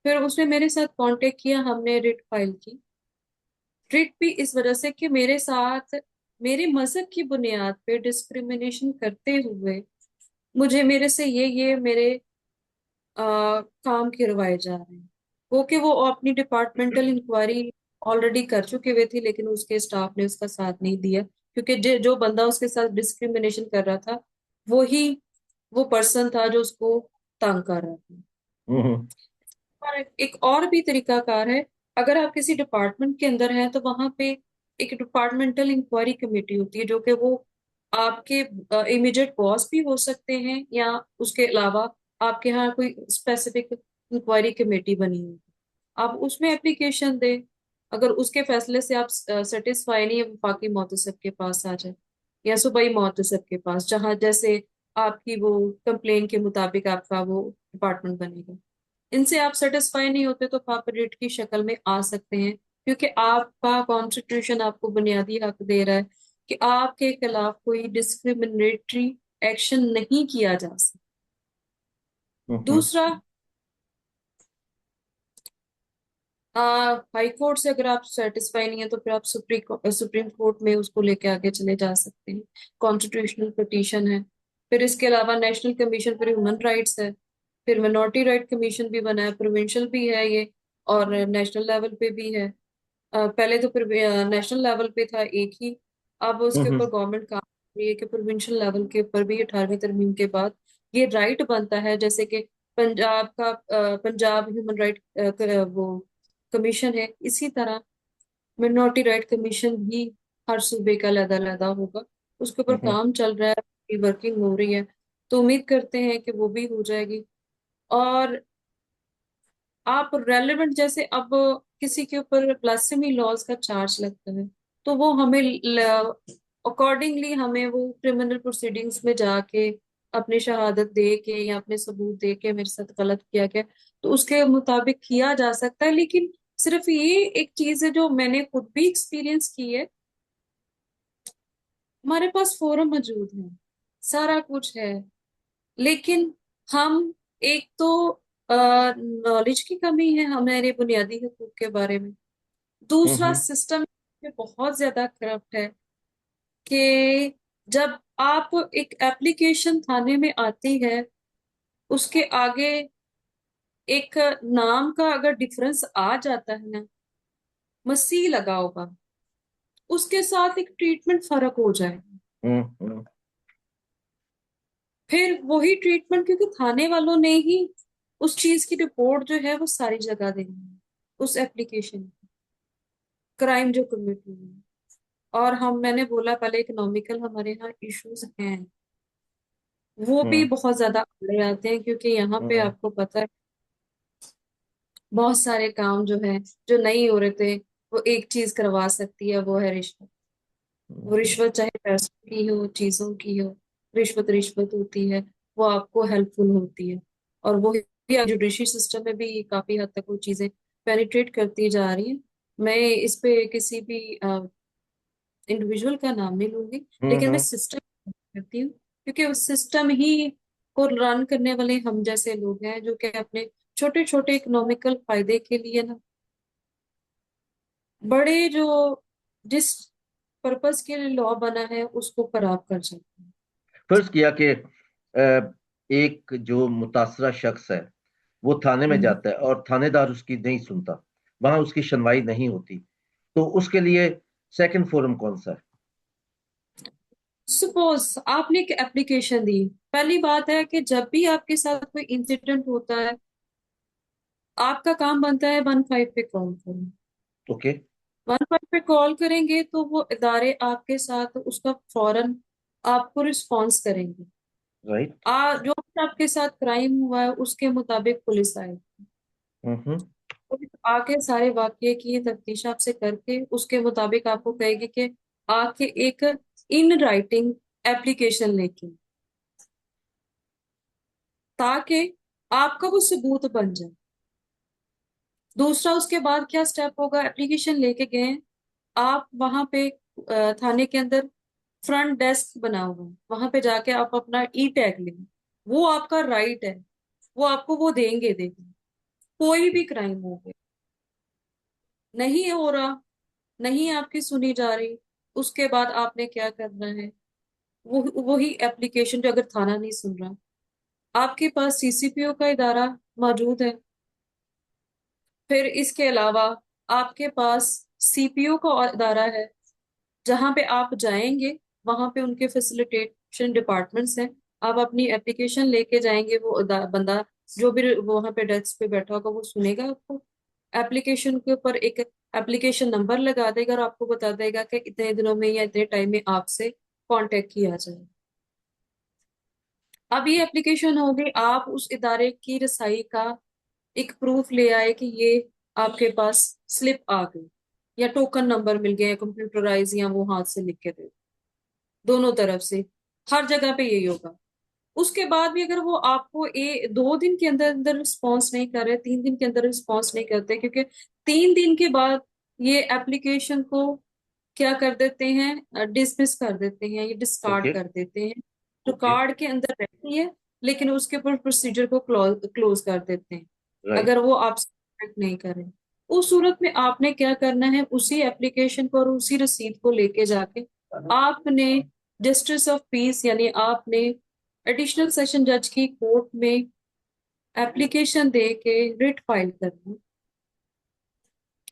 फिर उसने मेरे साथ कांटेक्ट किया, हमने रिट फाइल की। रिट भी इस वजह से कि मेरे साथ मेरे मजहब की बुनियाद पे डिस्क्रिमिनेशन करते हुए मुझे मेरे से ये मेरे काम करवाए जा रहे हैं। वो कि वो अपनी डिपार्टमेंटल इंक्वायरी ऑलरेडी कर चुके हुए थे, लेकिन उसके स्टाफ ने उसका साथ नहीं दिया, क्योंकि जो बंदा उसके साथ डिस्क्रिमिनेशन कर रहा था वो ही वो पर्सन था जो उसको तंग कर रहा था। हम्म और एक और भी तरीकाकार है। अगर आप किसी डिपार्टमेंट के अंदर हैं तो वहां पे एक डिपार्टमेंटल इंक्वायरी कमेटी होती है, जो कि वो आपके इमीडिएट बॉस भी हो सकते हैं, या उसके अलावा आपके यहाँ कोई स्पेसिफिक इंक्वायरी कमेटी बनी है, आप उसमें एप्लीकेशन दें। अगर उसके फैसले से आप सेटिस्फाई नहीं है, वफाकी मोहतसब के पास आ जाए। या सुबह मौत है सबके पास, जहां जैसे आपकी वो कंप्लेन के मुताबिक आपका वो डिपार्टमेंट बनेगा। इनसे आप सेटिस्फाई नहीं होते तो आप रिट की शक्ल में आ सकते हैं, क्योंकि आपका कॉन्स्टिट्यूशन आपको बुनियादी हक दे रहा है कि आपके खिलाफ कोई डिस्क्रिमिनेटरी एक्शन नहीं किया जा सकता। हम्म। दूसरा, हाई कोर्ट से अगर आप सेटिस्फाई नहीं है तो फिर आप सुप्रीम कोर्ट में उसको लेके आगे चले जा सकते हैं। कॉन्स्टिट्यूशनल पिटीशन है। फिर इसके अलावा national commission for human rights है। फिर मिनॉरिटी राइट कमीशन भी बना है, प्रोविंशियल भी है ये, और नेशनल लेवल पे भी है। पहले तो फिर नेशनल लेवल पे था एक ही, अब उसके हम्म। ऊपर गवर्नमेंट काम कर रही है कि प्रोविंशियल लेवल के ऊपर भी 18वीं तरमीम के बाद ये राइट बनता है। जैसे कि पंजाब का पंजाब ह्यूमन राइट वो कमीशन है, इसी तरह मिनॉरिटी राइट कमीशन भी हर सूबे का अलग अलग होगा। उसके ऊपर हम्म। काम चल रहा है, वर्किंग हो रही है, तो उम्मीद करते हैं कि वो भी हो जाएगी। और आप रेलेवेंट, जैसे अब किसी के ऊपर ब्लास्फेमी लॉज का चार्ज लगता है, तो वो हमें अकॉर्डिंगली हमें वो क्रिमिनल प्रोसीडिंग्स में जाके अपनी शहादत दे के या अपने सबूत दे के मेरे साथ गलत किया गया, तो उसके मुताबिक किया जा सकता है। लेकिन सिर्फ ये एक चीज है जो मैंने खुद भी एक्सपीरियंस की है, हमारे पास फोरम मौजूद है, सारा कुछ है, लेकिन हम, एक तो नॉलेज की कमी है हमारे बुनियादी हकूक के बारे में। दूसरा, हम्म। सिस्टम बहुत ज्यादा करप्ट है कि जब आप एक एप्लीकेशन थाने में आती है, उसके आगे एक नाम का अगर डिफरेंस आ जाता है ना, मसीह लगा होगा, उसके साथ एक ट्रीटमेंट फर्क हो जाएगा। हम्म। फिर वही ट्रीटमेंट, क्योंकि थाने वालों ने ही उस चीज की रिपोर्ट जो है वो सारी जगह देनी है, उस एप्लीकेशन क्राइम जो कमिट हुई है। और हम, मैंने बोला पहले, इकोनॉमिकल हमारे यहाँ इश्यूज हैं, वो भी हम्म। बहुत ज्यादा आड़े आते हैं, क्योंकि यहाँ पे हम्म। आपको पता है बहुत सारे काम जो है, जो नहीं हो रहे थे, वो एक चीज करवा सकती है, वो है रिश्वत। वो हम्म। रिश्वत चाहे पैसों की हो, चीजों की हो, रिश्वत रिश्वत होती है, वो आपको हेल्पफुल होती है। और वो जुडिशरी सिस्टम में भी काफी हद तक वो चीजें पेनिट्रेट करती जा रही हैं। मैं इस पे किसी भी इंडिविजुअल का नाम नहीं लूंगी, लेकिन मैं हम्म। सिस्टम करती हूँ, क्योंकि उस सिस्टम ही को रन करने वाले हम जैसे लोग हैं, जो कि अपने छोटे छोटे इकोनॉमिकल फायदे के लिए ना, बड़े जो जिस पर्पस के लिए लॉ बना है उसको खराब कर सकते हैं। फर्ज किया कि एक जो मुतासरा शख्स है वो थाने में हम्म। जाता है और थानेदार उसकी नहीं सुनता, वहां उसकी सुनवाई नहीं होती, तो उसके लिए सेकंड फोरम कौन सा है? सपोज आपने एक एप्लीकेशन दी, पहली बात है कि जब भी आपके साथ कोई इंसिडेंट होता है, आपका काम बनता है 15 पे कॉल करो। ओके। 15 पे कॉल करेंगे तो वो इदारे आपके साथ उसका फौरन आपको रिस्पॉन्स करेंगे। राइट। जो भी आपके साथ क्राइम हुआ है उसके मुताबिक पुलिस आएगी। हम्म। पुलिस आके सारे वाकये की तफ्तीश आपसे करके उसके मुताबिक आपको कहेगी कि आके एक इन राइटिंग एप्लीकेशन लेके, ताकि आपका वो सबूत बन जाए। दूसरा, उसके बाद क्या स्टेप होगा, एप्लीकेशन लेके गए आप वहां पे, थाने के अंदर फ्रंट डेस्क बना हुआ है, वहां पे जाके आप अपना ई टैग लें। वो आपका राइट है, वो आपको वो देंगे। कोई भी क्राइम हो गया, नहीं हो रहा, नहीं आपकी सुनी जा रही, उसके बाद आपने क्या करना है, वो वही एप्लीकेशन, जो अगर थाना नहीं सुन रहा, आपके पास सीसीपीओ का इदारा मौजूद है। फिर इसके अलावा आपके पास सीपीओ का इदारा है, जहां पे आप जाएंगे, वहां पे उनके फैसिलिटेशन डिपार्टमेंट्स हैं। आप अपनी एप्लीकेशन लेके जाएंगे, वो बंदा जो भी वहां पे डेस्क पे बैठा होगा वो सुनेगा आपको, एप्लीकेशन के ऊपर एक एप्लीकेशन नंबर लगा देगा और आपको बता देगा कि इतने दिनों में या इतने टाइम में आपसे कांटेक्ट किया जाए। अब ये एप्लीकेशन होगी, आप उस इदारे की रसाई का एक प्रूफ ले आए कि ये आपके पास स्लिप आ गई या टोकन नंबर मिल गया, कंप्यूटराइज, या वो हाथ से लिख के दे। दोनों तरफ से, हर जगह पे यही होगा। उसके बाद भी अगर वो आपको 2 दिन के अंदर अंदर रिस्पॉन्स नहीं कर रहे, 3 दिन के अंदर रिस्पॉन्स नहीं करते, क्योंकि 3 दिन के बाद ये एप्लीकेशन को क्या कर देते हैं, डिसमिस कर देते हैं, ये डिस्कार्ड ओके। कर देते हैं। जो ओके। कार्ड के अंदर रहती है, लेकिन उसके ऊपर प्रोसीजर को क्लोज क्लोज कर देते हैं, राइट। अगर वो आपसे कॉन्टेक्ट नहीं करें। उस सूरत में आपने क्या करना है, उसी एप्लीकेशन को और उसी रसीद को लेके जाके आपने जस्टिस ऑफ पीस, यानी आपने एडिशनल सेशन जज की कोर्ट में एप्लीकेशन दे के रिट फाइल करना।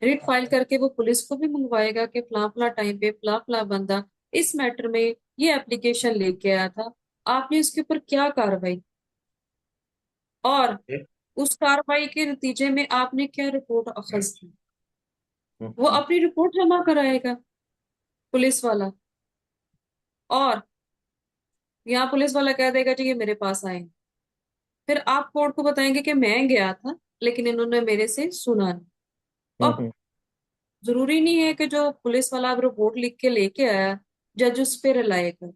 रिट फाइल करके वो पुलिस को भी मंगवाएगा कि फला फला टाइम पे फला फला बंदा इस मैटर में ये एप्लीकेशन लेके आया था, आपने इसके ऊपर क्या कार्रवाई, और ओके। उस कार्रवाई के नतीजे में आपने क्या रिपोर्ट अखज की। वो हम्म। अपनी रिपोर्ट जमा कराएगा, पुलिस वाला। और यहाँ पुलिस वाला कह देगा जी ये मेरे पास आए, फिर आप कोर्ट को बताएंगे कि मैं गया था लेकिन इन्होंने मेरे से सुना नहीं। अब हम्म। जरूरी नहीं है कि जो पुलिस वाला अब रिपोर्ट लिख के लेके आया जज उस पे रिलाय करे।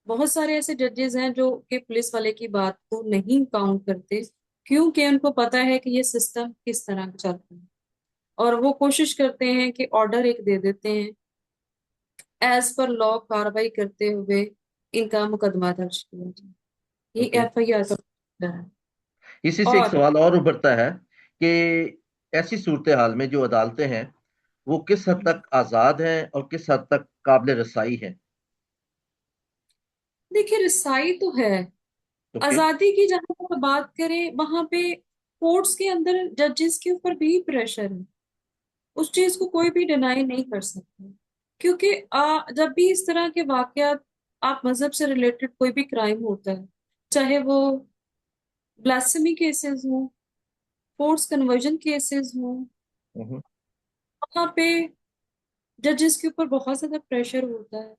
बहुत सारे ऐसे जजेस हैं जो कि पुलिस वाले की बात को नहीं काउंट करते, क्योंकि उनको पता है कि ये सिस्टम किस तरह चलता है, और वो कोशिश करते हैं कि ऑर्डर एक दे देते हैं, एज पर लॉ कार्रवाई करते हुए इनका मुकदमा दर्ज किया जाए, ये ओके। एफआईआर का है। इसी से एक और सवाल और उभरता है कि ऐसी सूरत हाल में जो अदालतें हैं वो किस हद तक आजाद हैं और किस हद तक काबिल रसाई हैं। देखिए, रिसाई तो है। ओके। आजादी की जहां पर बात करें, वहां पे कोर्ट्स के अंदर जजेस के ऊपर भी प्रेशर है, उस चीज को कोई भी डिनाई नहीं कर सकता। क्योंकि जब भी इस तरह के वाकयात, आप मजहब से रिलेटेड कोई भी क्राइम होता है, चाहे वो ब्लास्फेमी केसेस हो, फोर्स कन्वर्जन केसेस हो, हम्म। वहां पे जजेस के ऊपर बहुत ज्यादा प्रेशर होता है।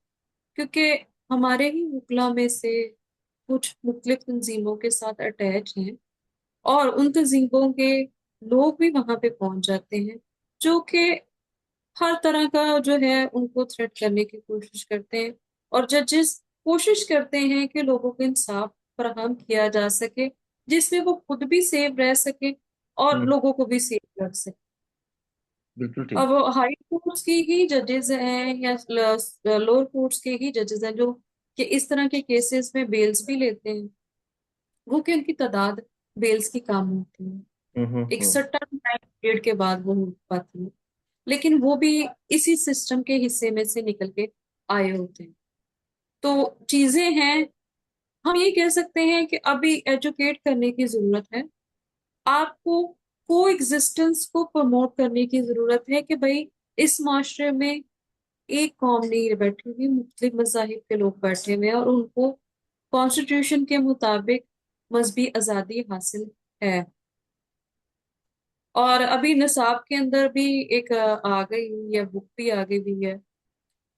क्योंकि हमारे ही वकला में से कुछ मुख्तलिफ तंजीमों के साथ अटैच हैं, और उन तंजीमों के लोग भी वहां पे पहुंच जाते हैं, जो कि हर तरह का जो है उनको थ्रेट करने की कोशिश करते हैं। और जजेस कोशिश करते हैं कि लोगों को इंसाफ फराहम किया जा सके, जिसमें वो खुद भी सेफ रह सके और हम्म। लोगों को भी सेफ रख सके। बिल्कुल ठीक। अब हाई कोर्ट्स की ही जजेस हैं या लोअर कोर्ट्स के ही जजेस हैं जो कि इस तरह के केसेस में बेल्स भी लेते हैं, वो कि उनकी तादाद बेल्स की कम होती है, एक हम्म। सर्टेन टाइम पीरियड के बाद वो हो पाती है, लेकिन वो भी इसी सिस्टम के हिस्से में से निकल के आए होते हैं। तो चीजें हैं, हम ये कह सकते हैं कि अभी एजुकेट करने की जरूरत है, आपको को एग्जिस्टेंस को प्रमोट करने की जरूरत है कि भाई इस माशरे में एक कौम नहीं बैठी हुई, मुख्तलिफ मजाहिब के लोग बैठे हुए हैं, और उनको कॉन्स्टिट्यूशन के मुताबिक मजहबी आजादी हासिल है। और अभी निसाब के अंदर भी एक आ गई हुई है, बुक भी आ गई हुई है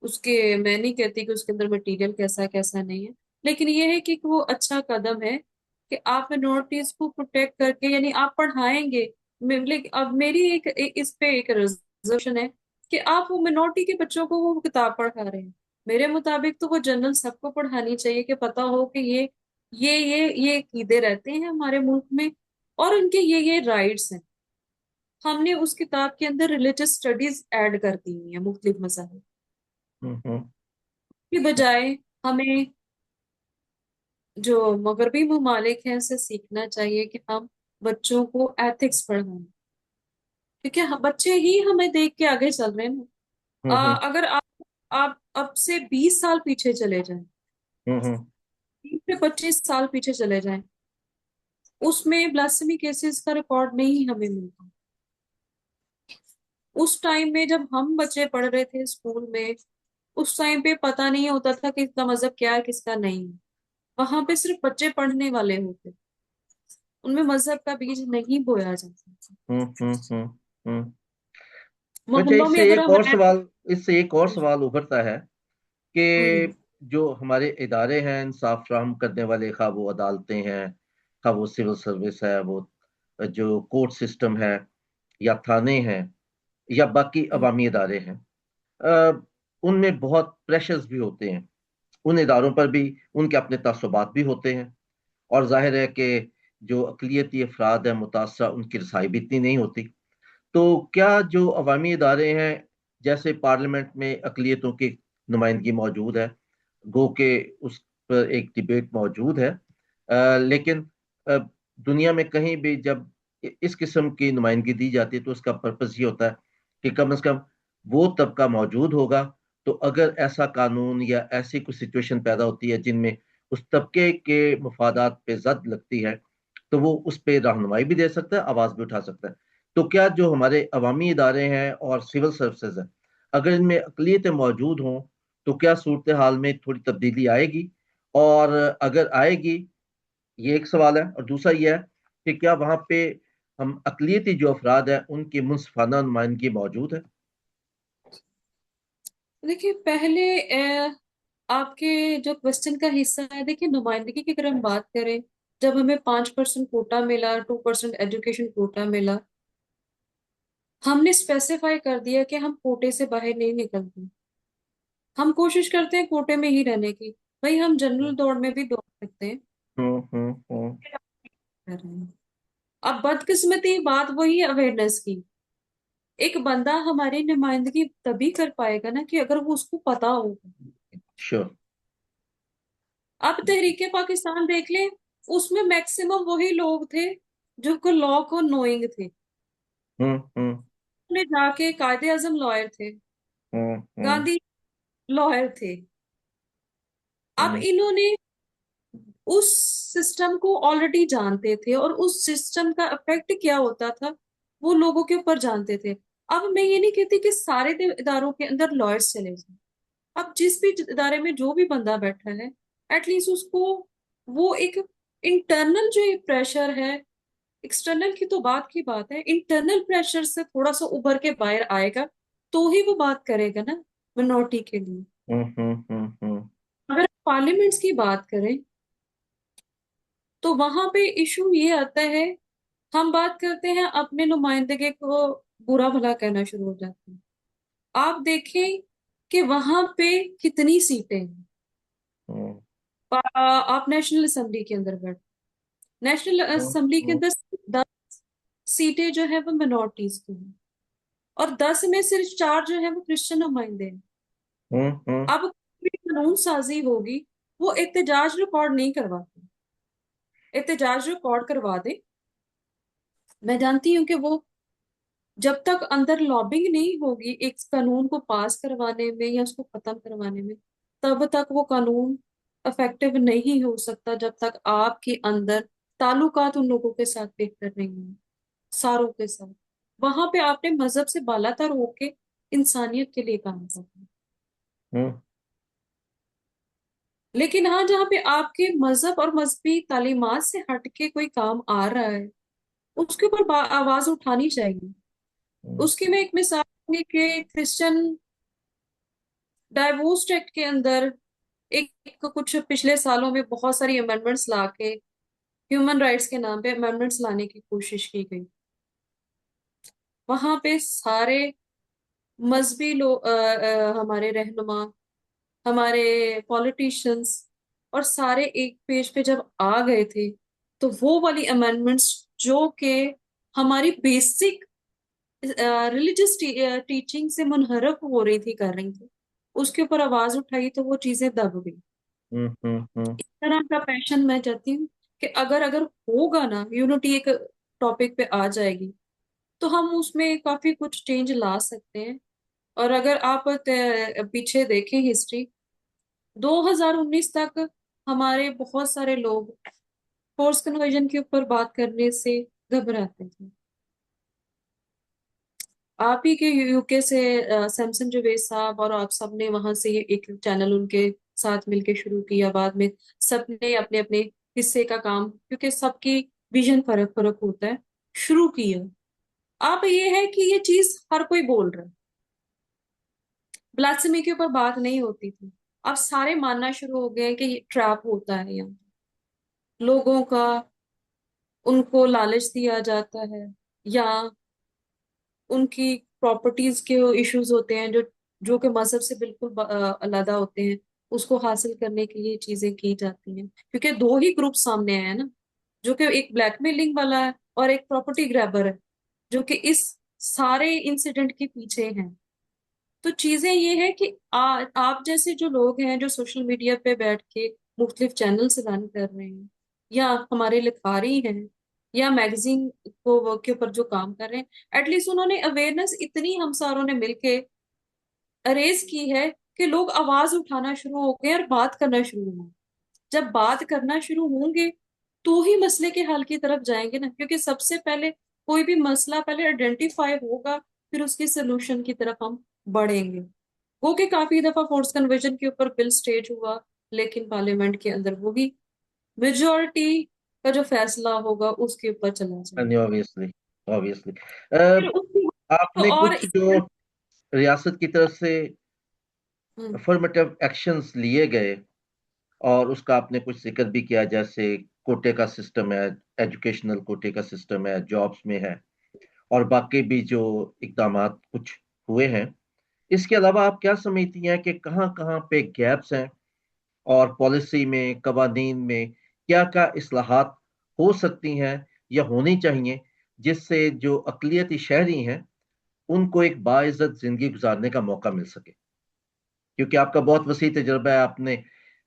उसके। मैं नहीं कहती कि उसके अंदर मटेरियल कैसा है कैसा नहीं है, लेकिन ये है कि वो अच्छा कदम है कि आप मिनोरिटीज को प्रोटेक्ट करके, यानी आप पढ़ाएंगे। लेकिन अब मेरी इस पे एक रिजर्वेशन है कि आप वो मिनोरिटी के बच्चों को वो किताब पढ़ा रहे हैं। मेरे मुताबिक तो वो जनरल सबको पढ़ानी चाहिए, कि पता हो कि ये कीदे रहते हैं हमारे मुल्क में, और उनके ये राइट्स हैं। हमने उस किताब के अंदर रिलीजियस स्टडीज ऐड कर दी हुई है, मुख्तलिफ मसाइल हम्म। की बजाय हमें जो मगरबी ममालिक हैं उससे सीखना चाहिए कि हम बच्चों को एथिक्स पढ़ाएं, क्योंकि बच्चे ही हमें देख के आगे चल रहे हैं ना। हम्म। अगर आप अब से 20 साल पीछे चले जाएं, हम्म। 20 से 25 साल पीछे चले जाएं, उसमें ब्लास्फेमी केसेस का रिकॉर्ड नहीं हमें मिलता। उस टाइम में जब हम बच्चे पढ़ रहे थे स्कूल में, उस टाइम पे पता नहीं होता था कि इसका मजहब क्या है किसका नहीं है। वहां पे सिर्फ बच्चे पढ़ने वाले होते, उनमें मजहब का बीज नहीं बोया जाता। हम्म। अच्छा, मोहल्लों में अगर हम इससे एक और सवाल उभरता है हम्म, कि जो हमारे इदारे हैं इंसाफ फराहम करने वाले, खा वो अदालतें हैं, खा वो सिविल सर्विस है, वो जो कोर्ट सिस्टम है, या थाने हैं, या बाकी हम्म, अवामी इदारे हैं, उनमें बहुत प्रेशर्स भी होते हैं, उन इदारों पर भी उनके अपने तासुबात भी होते हैं। और जाहिर है कि जो अकलियती अफराद हैं मुतासरा, उनकी रसाई भी इतनी नहीं होती। तो क्या जो अवामी इदारे हैं, जैसे पार्लियामेंट में अकलियतों की नुमाइंदगी मौजूद है, गो के उस पर एक डिबेट मौजूद है, लेकिन अ, दुनिया में कहीं भी जब इस किस्म की नुमाइंदगी दी जाती है तो उसका पर्पस ये होता है कि कम से कम वो तबका मौजूद होगा। तो अगर ऐसा कानून या ऐसी कुछ सिचुएशन पैदा होती है जिनमें उस तबके के मफादात पे जद लगती है, तो वो उस पे रहनुमाई भी दे सकता है, आवाज भी उठा सकता है। तो क्या जो हमारे अवामी इदारे हैं और सिविल सर्विसेज हैं, अगर इनमें अकलियतें मौजूद हों, तो क्या सूरत हाल में थोड़ी तब्दीली आएगी? और अगर आएगी, ये एक सवाल है। और दूसरा ये है कि क्या वहां पे हम अकलियती जो अफराद हैं उनकी मुंसफाना नुमाइंदगी मौजूद है? देखिए पहले आपके जो क्वेश्चन का हिस्सा है, देखिए नुमाइंदगी की अगर हम बात करें, जब हमें 5% कोटा मिला, 2% एजुकेशन कोटा मिला, हमने स्पेसिफाई कर दिया कि हम कोटे से बाहर नहीं निकलते, हम कोशिश करते हैं कोटे में ही रहने की। भाई हम जनरल दौड़ में भी दौड़ सकते हैं, हम्म। कर रहे हैं। अब बदकिस्मती बात वही अवेयरनेस की, एक बंदा हमारी नुमाइंदगी तभी कर पाएगा ना कि अगर वो उसको पता होगा। श्योर। अब तहरीके पाकिस्तान देख ले, उसमें मैक्सिमम वही लोग थे जो को लॉ को नोइंग थे। हम्म। उन्हें जाके कायदे आजम लॉयर थे, हम्म। गांधी लॉयर थे। अब हम्म। इन्होंने उस सिस्टम को ऑलरेडी जानते थे और उस सिस्टम का इफेक्ट क्या होता था वो लोगों के ऊपर जानते थे। अब मैं ये नहीं कहती कि सारे इदारों के अंदर लॉयर्स चले जाएं। अब जिस भी इदारे में जो भी बंदा बैठा है, एटलीस्ट उसको वो एक इंटरनल जो ये प्रेशर है, एक्सटर्नल की तो बात की बात है, इंटरनल प्रेशर से थोड़ा सा उभर के बाहर आएगा तो ही वो बात करेगा ना मिनोरिटी के लिए। हम्म। अगर पार्लियामेंट्स की बात करें तो वहां पे इशू ये आता है, हम बात करते हैं अपने नुमाइंदगी को बुरा भला कहना शुरू हो जाते हैं। आप देखें कि वहां पे कितनी सीटें हैं। हम्म। आप नेशनल असेंबली के अंदर बैठ, नेशनल असेंबली के हम्म। अंदर 10 सीटें जो है वो मिनोरिटीज की हैं, और 10 में सिर्फ 4 जो है वो क्रिश्चियन नुमाइंदे हैं। हम्म। अब कोई भी कानून साजी होगी, वो एहतजाज रिकॉर्ड नहीं करवाते। एहतजाज रिकॉर्ड करवा दे, मैं जानती हूँ कि वो जब तक अंदर लॉबिंग नहीं होगी एक कानून को पास करवाने में या उसको खत्म करवाने में, तब तक वो कानून इफेक्टिव नहीं हो सकता, जब तक आपके अंदर ताल्लुकात उन लोगों के साथ बेहतर नहीं हो, सारों के साथ। वहां पे आपने मजहब से बालातर होके इंसानियत के लिए काम करना है। हम्म। लेकिन हाँ, जहाँ पे आपके मजहब और मजहबी तालीमात से हटके कोई काम आ रहा है, उसके ऊपर आवाज उठानी चाहिए। हम्म। उसकी मैं एक मिसाल दूंगी कि क्रिश्चियन डाइवोर्स एक्ट के अंदर एक कुछ पिछले सालों में बहुत सारी अमेंडमेंट्स लाके ह्यूमन राइट्स के नाम पे अमेंडमेंट्स लाने की कोशिश की गई। वहां पे सारे मजहबी लोग, हमारे रहनुमा, हमारे पॉलिटिशियंस और सारे एक पेज पे जब आ गए थे, तो वो वाली अमेंडमेंट्स जो कि हमारी बेसिक रिलीजियस टीचिंग से मुनहरफ हो रही थी, कर रही थी, उसके ऊपर आवाज उठाई तो वो चीजें दब गई। हम्म। इस तरह का पैशन मैं चाहती हूँ कि अगर अगर होगा ना, यूनिटी एक टॉपिक पे आ जाएगी, तो हम उसमें काफी कुछ चेंज ला सकते हैं। और अगर आप पीछे देखें हिस्ट्री, 2019 तक हमारे बहुत सारे लोग फोर्स कन्वर्जन के ऊपर बात करने से घबराते थे। आप ही के यूके से सैमसन जुवेद साहब और आप सब ने वहां से ये एक चैनल उनके साथ मिलके शुरू किया, बाद में सबने अपने अपने हिस्से का काम, क्योंकि सबकी विजन फर्क फर्क होता है, शुरू किया। आप ये है कि ये चीज हर कोई बोल रहा है, ब्लास्फेमी के ऊपर बात नहीं होती थी, अब सारे मानना शुरू हो गए हैं कि ये ट्रैप होता है यहाँ, लोगों का उनको लालच दिया जाता है, या उनकी प्रॉपर्टीज के इश्यूज होते हैं जो जो कि मजहब से बिल्कुल अलग होते हैं, उसको हासिल करने के लिए ये चीजें की जाती हैं। क्योंकि दो ही ग्रुप सामने आए हैं ना, जो कि एक ब्लैकमेलिंग वाला है और एक प्रॉपर्टी ग्रैबर है, जो कि इस सारे इंसिडेंट के पीछे हैं। तो चीजें ये है कि आप जैसे जो लोग हैं जो सोशल मीडिया पे बैठ के मुख्तलिफ चैनल्स रन कर रहे हैं, या हमारे लिखारी हैं, या मैगजीन को वर्क के ऊपर जो काम कर रहे हैं, एटलीस्ट उन्होंने अवेयरनेस इतनी हम सारों ने मिलके अरेज की है कि लोग आवाज उठाना शुरू हो गए और बात करना शुरू हो। जब बात करना शुरू होंगे तो ही मसले के हल की तरफ जाएंगे ना, क्योंकि सबसे पहले कोई भी मसला पहले आइडेंटिफाई होगा, फिर उसकी सोल्यूशन की तरफ हम बढ़ेंगे। वो कि काफी दफा फोर्स कन्वर्जन के ऊपर बिल स्टेज हुआ, लेकिन पार्लियामेंट के अंदर वही मेजोरिटी का जो फैसला होगा उसके ऊपर चला जाएगा। Obviously, obviously. फिर उसकी तो आपने और कुछ जो रियासत की तरफ से हम्म, अफर्मेटिव एक्शंस लिए गए और उसका आपने कुछ जिक्र भी किया, जैसे कोटे का सिस्टम है, एजुकेशनल कोटे का सिस्टम है, जॉब्स में है, और बाकी भी जो इकदाम कुछ हुए हैं, इसके अलावा आप क्या समझती हैं कि कहाँ कहाँ पे गैप्स हैं, और पॉलिसी में, कवानीन में क्या क्या इस्लाहात हो सकती हैं या होनी चाहिए, जिससे जो अकलियती शहरी हैं उनको एक बाइज्जत जिंदगी गुजारने का मौका मिल सके? क्योंकि आपका बहुत वसी तजर्बा है, आपने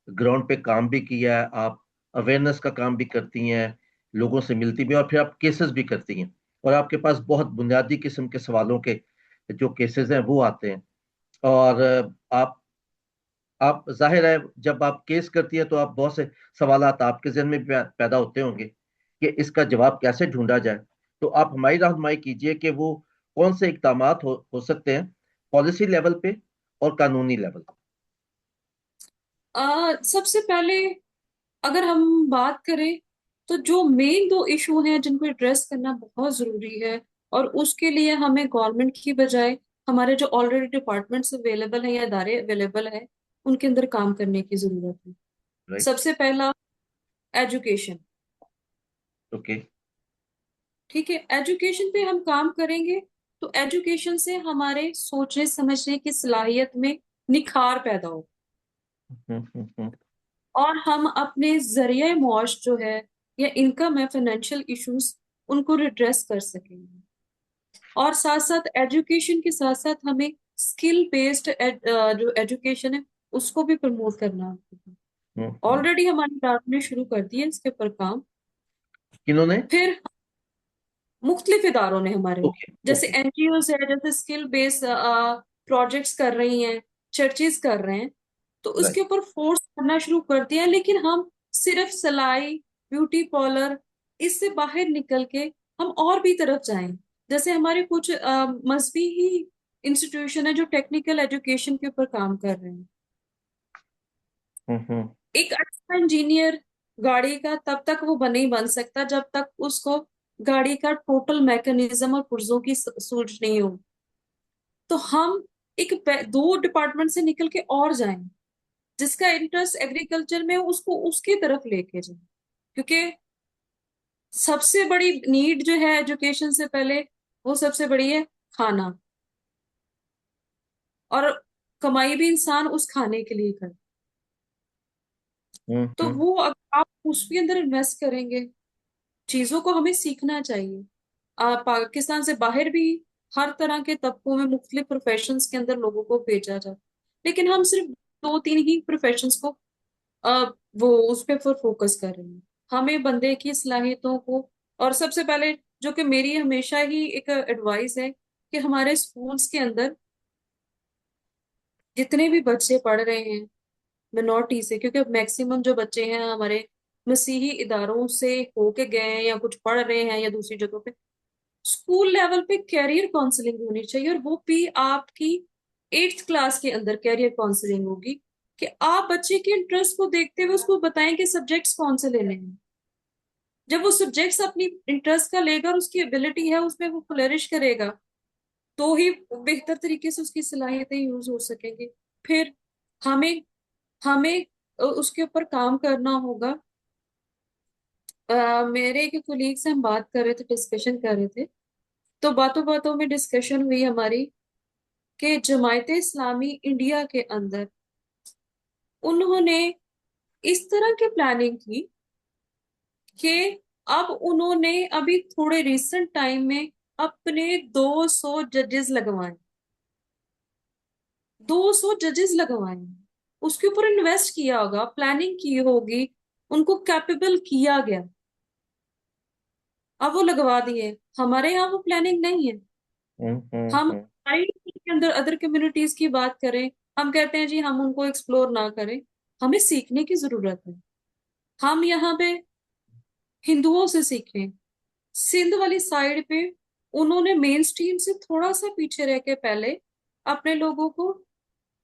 ग्राउंड पे काम भी किया है, आप अवेयरनेस का काम भी करती हैं, लोगों से मिलती भी हैं, और फिर आप केसेस भी करती हैं, और आपके पास बहुत बुनियादी किस्म के सवालों के जो केसेस हैं वो आते हैं। और आप जाहिर है जब आप केस करती है तो आप बहुत से सवालात आपके जहन में भी पैदा होते होंगे कि इसका जवाब कैसे ढूंढा जाए। तो आप हमारी रहनुमाई कीजिए कि वो कौन से इकदाम हो सकते हैं, पॉलिसी लेवल पे और कानूनी लेवल पे। सबसे पहले अगर हम बात करें तो जो मेन दो इशू हैं जिनको एड्रेस करना बहुत जरूरी है, और उसके लिए हमें गवर्नमेंट की बजाय हमारे जो ऑलरेडी डिपार्टमेंट्स अवेलेबल हैं या इदारे अवेलेबल हैं उनके अंदर काम करने की जरूरत है। राइट। सबसे पहला एजुकेशन। ओके। ठीक है, एजुकेशन पे हम काम करेंगे तो एजुकेशन से हमारे सोचने समझने की सलाहियत में निखार पैदा हो, हम्म। और हम अपने जरिए मुआश जो है या इनकम है, फाइनेंशियल इश्यूज, उनको रिड्रेस कर सकेंगे। और साथ साथ एजुकेशन के साथ साथ हमें स्किल बेस्ड जो एजुकेशन है उसको भी प्रमोट करना होगा। हम्म। ऑलरेडी हमारी रात ने शुरू कर दिया इसके ऊपर काम। किन्होंने? फिर मुख्तलिफ इदारों ने हमारे, ओके, जैसे ओके। एनजीओ है, जैसे स्किल बेस्ड प्रोजेक्ट्स कर रही हैं, चर्चेज कर रहे हैं, तो राइट। उसके ऊपर फोर्स करना शुरू कर दिया है। लेकिन हम सिर्फ सिलाई, ब्यूटी पार्लर, इससे बाहर निकल के हम और भी तरफ जाएं। जैसे हमारे कुछ मजहबी ही इंस्टीट्यूशन है जो टेक्निकल एजुकेशन के ऊपर काम कर रहे हैं। हम्म। एक अच्छा इंजीनियर गाड़ी का तब तक वो नहीं बन सकता जब तक उसको गाड़ी का टोटल मैकेनिज्म और पुर्जों की सूझ नहीं हो। तो हम एक दो डिपार्टमेंट से निकल के और जाएं, जिसका इंटरेस्ट एग्रीकल्चर में हो, उसको उसकी तरफ लेके जाएं। क्योंकि सबसे बड़ी नीड जो है एजुकेशन से पहले, वो सबसे बड़ी है खाना, और कमाई भी इंसान उस खाने के लिए करे। तो हम्म। वो अगर आप उसके अंदर इन्वेस्ट करेंगे, चीजों को हमें सीखना चाहिए। पाकिस्तान से बाहर भी हर तरह के तबकों में मुख्तलिफ प्रोफेशंस के अंदर लोगों को भेजा जाता, लेकिन हम सिर्फ दो तीन ही प्रोफेशंस को आ, वो उस पे फिर फोकस कर रहे हैं। हमें बंदे की सलाहियतों को, और सबसे पहले जो कि मेरी हमेशा ही एक एडवाइस है कि हमारे स्कूल्स के अंदर जितने भी बच्चे पढ़ रहे हैं मिनोरिटी से, क्योंकि मैक्सिमम जो बच्चे हैं हमारे मसीही इदारों से होके गए हैं या कुछ पढ़ रहे हैं या दूसरी जगहों पे, स्कूल लेवल पे कैरियर काउंसलिंग होनी चाहिए। और वो भी आपकी 8th क्लास के अंदर कैरियर काउंसलिंग होगी, कि आप बच्चे के इंटरेस्ट को देखते हुए उसको बताएं कि सब्जेक्ट्स कौन से लेने हैं। जब वो सब्जेक्ट्स अपनी इंटरेस्ट का लेगा और उसकी एबिलिटी है उसमें वो फ्लरिश करेगा, तो ही बेहतर तरीके से उसकी सलाहियतें यूज हो सकेंगी। फिर हमें हमें उसके ऊपर काम करना होगा। मेरे एक कोलीग से हम बात कर रहे थे, डिस्कशन कर रहे थे, तो बातों बातों में डिस्कशन हुई हमारी कि जमायत इस्लामी इंडिया के अंदर उन्होंने इस तरह की प्लानिंग की कि अब उन्होंने अभी थोड़े रिसेंट टाइम में अपने 200 जजेस लगवाए। 200 जजेस लगवाए, उसके ऊपर इन्वेस्ट किया होगा, प्लानिंग की होगी, उनको कैपेबल किया गया, अब वो लगवा दिए। हमारे यहाँ वो प्लानिंग नहीं है। हम हम्म। के अंदर अदर कम्युनिटीज की बात करें, हम कहते हैं जी हम उनको एक्सप्लोर ना करें। हमें सीखने की जरूरत है। हम यहाँ पे हिंदुओं से सीखें। सिंध वाली साइड पे उन्होंने मेन स्ट्रीम से थोड़ा सा पीछे रह के पहले अपने लोगों को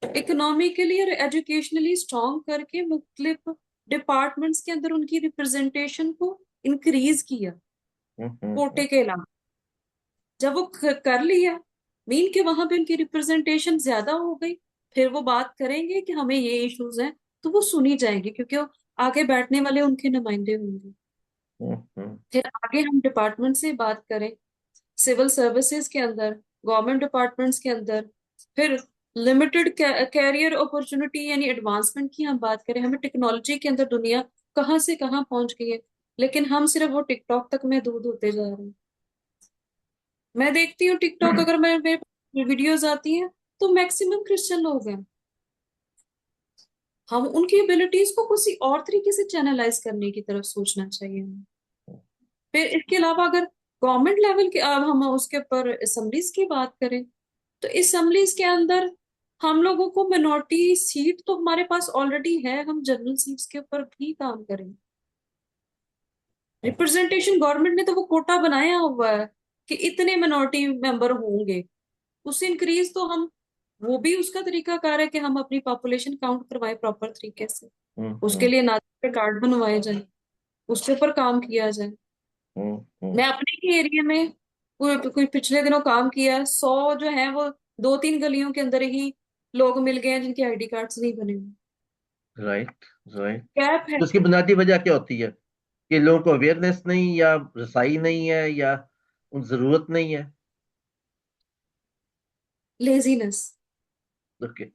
इकोनॉमिकली और एजुकेशनली स्ट्रॉन्ग करके मुख्तलिफ डिपार्टमेंट्स के अंदर उनकी रिप्रेजेंटेशन को इंक्रीज किया, कोटे के अलावा। जब वो कर लिया, मीन के वहां पे उनकी रिप्रेजेंटेशन ज्यादा हो गई, फिर वो बात करेंगे कि हमें ये इश्यूज हैं, तो वो सुनी जाएंगे क्योंकि वो आगे बैठने वाले उनके नुमाइंदे होंगे। हम्म। फिर आगे हम डिपार्टमेंट से बात करें, सिविल सर्विसेज के अंदर, गवर्नमेंट डिपार्टमेंट्स के अंदर, फिर लिमिटेड कैरियर अपॉर्चुनिटी यानी एडवांसमेंट की हम बात करें, हमें टेक्नोलॉजी के अंदर दुनिया कहाँ से कहाँ पहुंच गई है, लेकिन हम सिर्फ वो टिकटॉक तक में दूध होते जा रहे हैं। मैं देखती हूँ टिकटॉक, अगर मैं मेरे वीडियोज आती हैं तो मैक्सिमम क्रिश्चियन लोग हैं। हम उनकी एबिलिटीज को किसी और तरीके से चैनलाइज करने की तरफ सोचना चाहिए हमें। फिर इसके अलावा अगर गवर्नमेंट लेवल के, अब हम उसके ऊपर असेंबलीज की बात करें, तो असेंबलीज के अंदर हम लोगों को मिनोरिटी सीट तो हमारे पास ऑलरेडी है, हम जनरल सीट्स के ऊपर भी काम करें। रिप्रेजेंटेशन गवर्नमेंट ने तो वो कोटा बनाया हुआ है कि इतने मिनोरिटी मेंबर होंगे, उससे इंक्रीज तो हम, वो भी उसका तरीकाकार है कि हम अपनी पॉपुलेशन काउंट करवाएं प्रॉपर तरीके से। उसके हम्म। लिए नागरिक कार्ड बनवाए जाए, उसके ऊपर काम किया जाए। हम्म। मैं अपने ही एरिया में कोई पिछले दिनों काम किया, 100 जो है वो 2-3 गलियों के अंदर ही लोग मिल गए हैं जिनके आईडी कार्ड्स नहीं बने हुए। Right, right. गैप है। तो उसकी बुनियादी वजह क्या होती है? कि लोगों को अवेयरनेस नहीं, या रसाई नहीं है, या उन जरूरत नहीं है? लेजीनेस। ओके।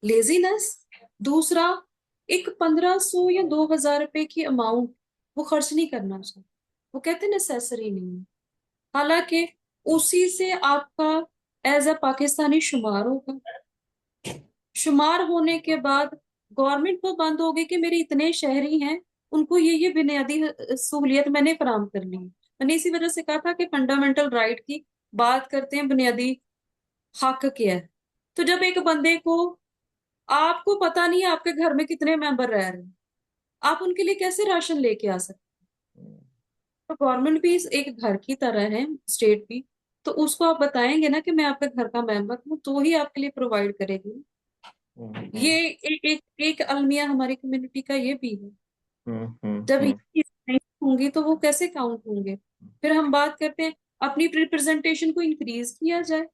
लेजीनेस। दूसरा, एक 1500 या 2000 रुपए की अमाउंट वो खर्च नहीं करना चाहिए। वो कहते नेसेसरी नहीं है, हालांकि उसी से आपका एज अ पाकिस्तानी शुमार होगा। शुमार होने के बाद गवर्नमेंट को बंद होगी कि मेरे इतने शहरी हैं, उनको ये बुनियादी सहूलियत मैंने फराम कर ली। मैंने इसी वजह से कहा था कि फंडामेंटल राइट की बात करते हैं, बुनियादी हक क्या है। तो जब एक बंदे को, आपको पता नहीं है आपके घर में कितने मेंबर रह रहे हैं, आप उनके लिए कैसे राशन लेके आ सकते हैं? तो गवर्नमेंट भी एक घर की तरह है, स्टेट भी, तो उसको आप बताएंगे ना कि मैं आपके घर का मेंबर हूँ, तो ही आपके लिए प्रोवाइड करेगी। ये एक अलमिया हमारी कम्युनिटी का ये भी है। जब ये चीज़ें नहीं होंगी तो वो कैसे काउंट होंगे? फिर हम बात करते हैं, अपनी रिप्रेजेंटेशन को इंक्रीज किया जाए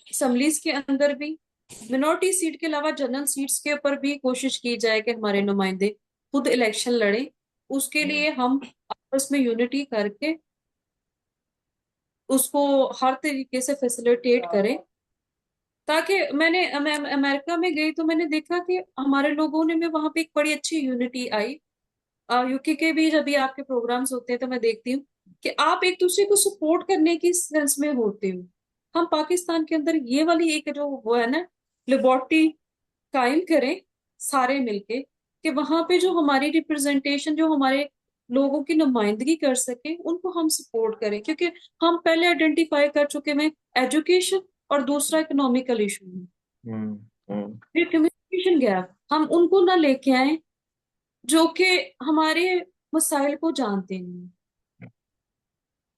असम्बलीज के अंदर भी। मिनोरिटी सीट के अलावा जनरल सीट्स के ऊपर भी कोशिश की जाए कि हमारे नुमाइंदे खुद इलेक्शन लड़े। उसके लिए हम आपस में यूनिटी करके उसको हर तरीके से फैसिलिटेट करें, ताकि मैं अमेरिका में गई तो मैंने देखा कि हमारे लोगों ने, में वहां पे एक बड़ी अच्छी यूनिटी आई। यूके के भी जब भी आपके प्रोग्राम्स होते हैं तो मैं देखती हूँ कि आप एक दूसरे को सपोर्ट करने की सेंस में होते हो। हम पाकिस्तान के अंदर ये वाली एक जो वो है ना, लिबर्टी कायम करें सारे मिलके, कि वहां पे जो हमारी रिप्रेजेंटेशन, जो हमारे लोगों की नुमाइंदगी कर सके, उनको हम सपोर्ट करें, क्योंकि हम पहले आइडेंटिफाई कर चुके हैं एजुकेशन, और दूसरा इकोनॉमिकल इशू है, हम्म। फिर कम्युनिकेशन गैप। हम उनको ना लेके आए जो कि हमारे मसाइल को जानते नहीं।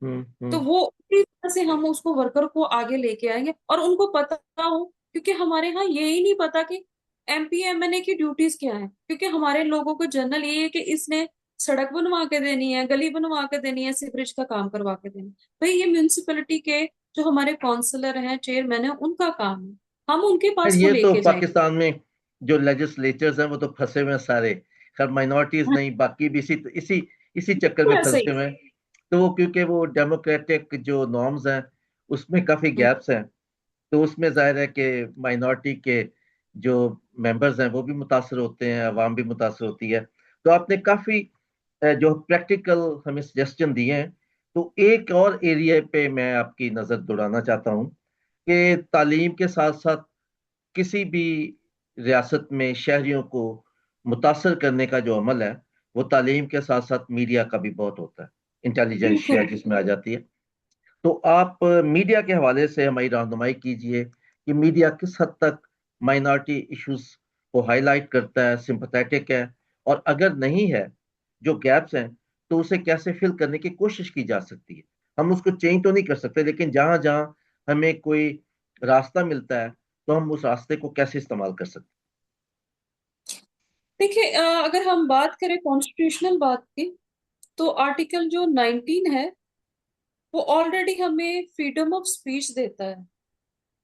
तो हम्म। वो उसी तरह से हम उसको वर्कर को आगे लेके आएंगे और उनको पता हो, क्योंकि हमारे यहाँ ये ही नहीं पता कि एमपी एमएनए की ड्यूटीज क्या है। क्योंकि हमारे लोगों को जनरल ये है कि इसने सड़क बनवा के देनी है, गली बनवा के देनी है, सीवरेज का काम करवा के देना है। भाई ये म्यूनिसिपैलिटी के जो हमारे काउंसलर हैं, चेयरमैन है, उनका काम है, हम उनके यार, पास वो ये तो लेके जाएंगे। पाकिस्तान में जो लेजिस्लेचर्स हैं वो तो फंसे हुए हैं सारे। खैर, माइनॉरिटीज हाँ, नहीं, बाकी भी इसी इसी इसी चक्कर तो में ऐसा फंसे ही। हुए हैं। तो वो, क्योंकि वो डेमोक्रेटिक जो नॉर्म्स हैं उसमें काफी हम्म, गैप्स हैं। तो उसमें जाहिर है कि माइनॉरिटी के जो मेंबर्स हैं वो भी मुतासर होते हैं, अवाम भी मुतासर होती है। तो आपने काफी जो प्रैक्टिकल हमें सजेशन दिए हैं। तो एक और एरिया पे मैं आपकी नजर दौड़ाना चाहता हूँ कि तालीम के साथ साथ किसी भी रियासत में शहरियों को मुतासर करने का जो अमल है, वो तालीम के साथ साथ मीडिया का भी बहुत होता है। इंटेलिजेंस बिल्कुल। शेयर जिसमें आ जाती है। तो आप मीडिया के हवाले से हमारी रहनुमाई कीजिए कि मीडिया किस हद तक माइनॉरिटी इश्यूज को हाईलाइट करता है, सिंपथेटिक है, और अगर नहीं है, जो गैप्स हैं, तो उसे कैसे फिल करने की कोशिश की जा सकती है। हम उसको चेंज तो नहीं कर सकते, लेकिन जहां जहां हमें कोई रास्ता मिलता है, तो हम उस रास्ते को कैसे इस्तेमाल कर सकते देखिए, अगर हम बात करें कॉन्स्टिट्यूशनल बात की, तो आर्टिकल जो 19 है वो ऑलरेडी हमें फ्रीडम ऑफ स्पीच देता है, हैं।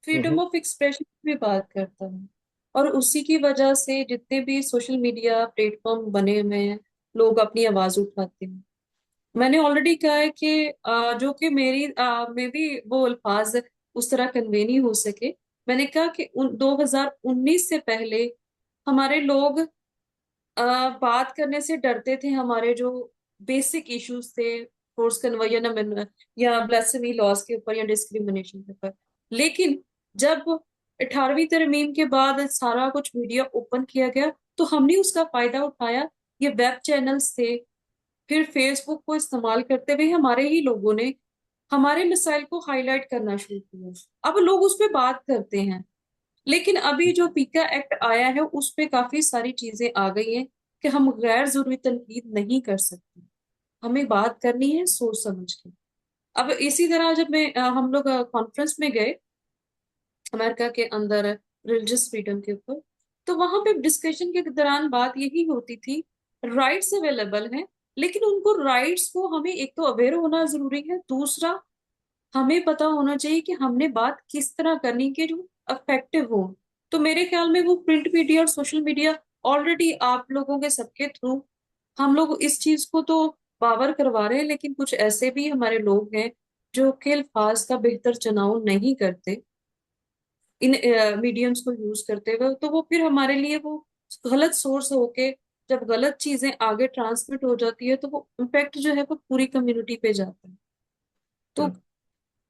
फ्रीडम ऑफ एक्सप्रेशन भी बात करता है। और उसी की वजह से जितने भी सोशल मीडिया प्लेटफॉर्म बने हुए हैं, लोग अपनी आवाज उठाते हैं। मैंने ऑलरेडी कहा है कि जो कि में भी वो अल्फाज उस तरह कन्वे नहीं हो सके। मैंने कहा कि 2019 से पहले हमारे लोग बात करने से डरते थे, हमारे जो बेसिक इश्यूज थे, फोर्स कन्वर्जन या ब्lasphemy लॉज के ऊपर या डिस्क्रिमिनेशन के ऊपर। लेकिन जब 18वीं तरमीम के बाद सारा कुछ मीडिया ओपन किया गया, तो हमने उसका फायदा उठाया। ये वेब चैनल्स थे, फिर फेसबुक को इस्तेमाल करते हुए हमारे ही लोगों ने हमारे मिसाइल को हाईलाइट करना शुरू किया। अब लोग उस पर बात करते हैं। लेकिन अभी जो पीका एक्ट आया है उस पे काफी सारी चीजें आ गई हैं कि हम गैर जरूरी तनकीद नहीं कर सकते, हमें बात करनी है सोच समझ के। अब इसी तरह जब हम लोग कॉन्फ्रेंस में गए अमेरिका के अंदर रिलीजियस फ्रीडम के ऊपर, तो वहां पे डिस्कशन के दौरान बात यही होती थी, राइट्स अवेलेबल हैं, लेकिन उनको राइट्स को हमें एक तो अवेयर होना जरूरी है, दूसरा हमें पता होना चाहिए कि हमने बात किस तरह करनी कि जो इफेक्टिव हो। तो मेरे ख्याल में वो प्रिंट मीडिया और सोशल मीडिया ऑलरेडी आप लोगों के सबके थ्रू हम लोग इस चीज को तो पावर करवा रहे हैं, लेकिन कुछ ऐसे भी हमारे लोग हैं जो कि अल्फाज का बेहतर चुनाव नहीं करते इन मीडियम्स को यूज करते हुए। तो वो फिर हमारे लिए वो गलत सोर्स होके जब गलत चीजें आगे ट्रांसमिट हो जाती है, तो वो इम्पेक्ट जो है वो पूरी कम्युनिटी पे जाता है। तो हम्म,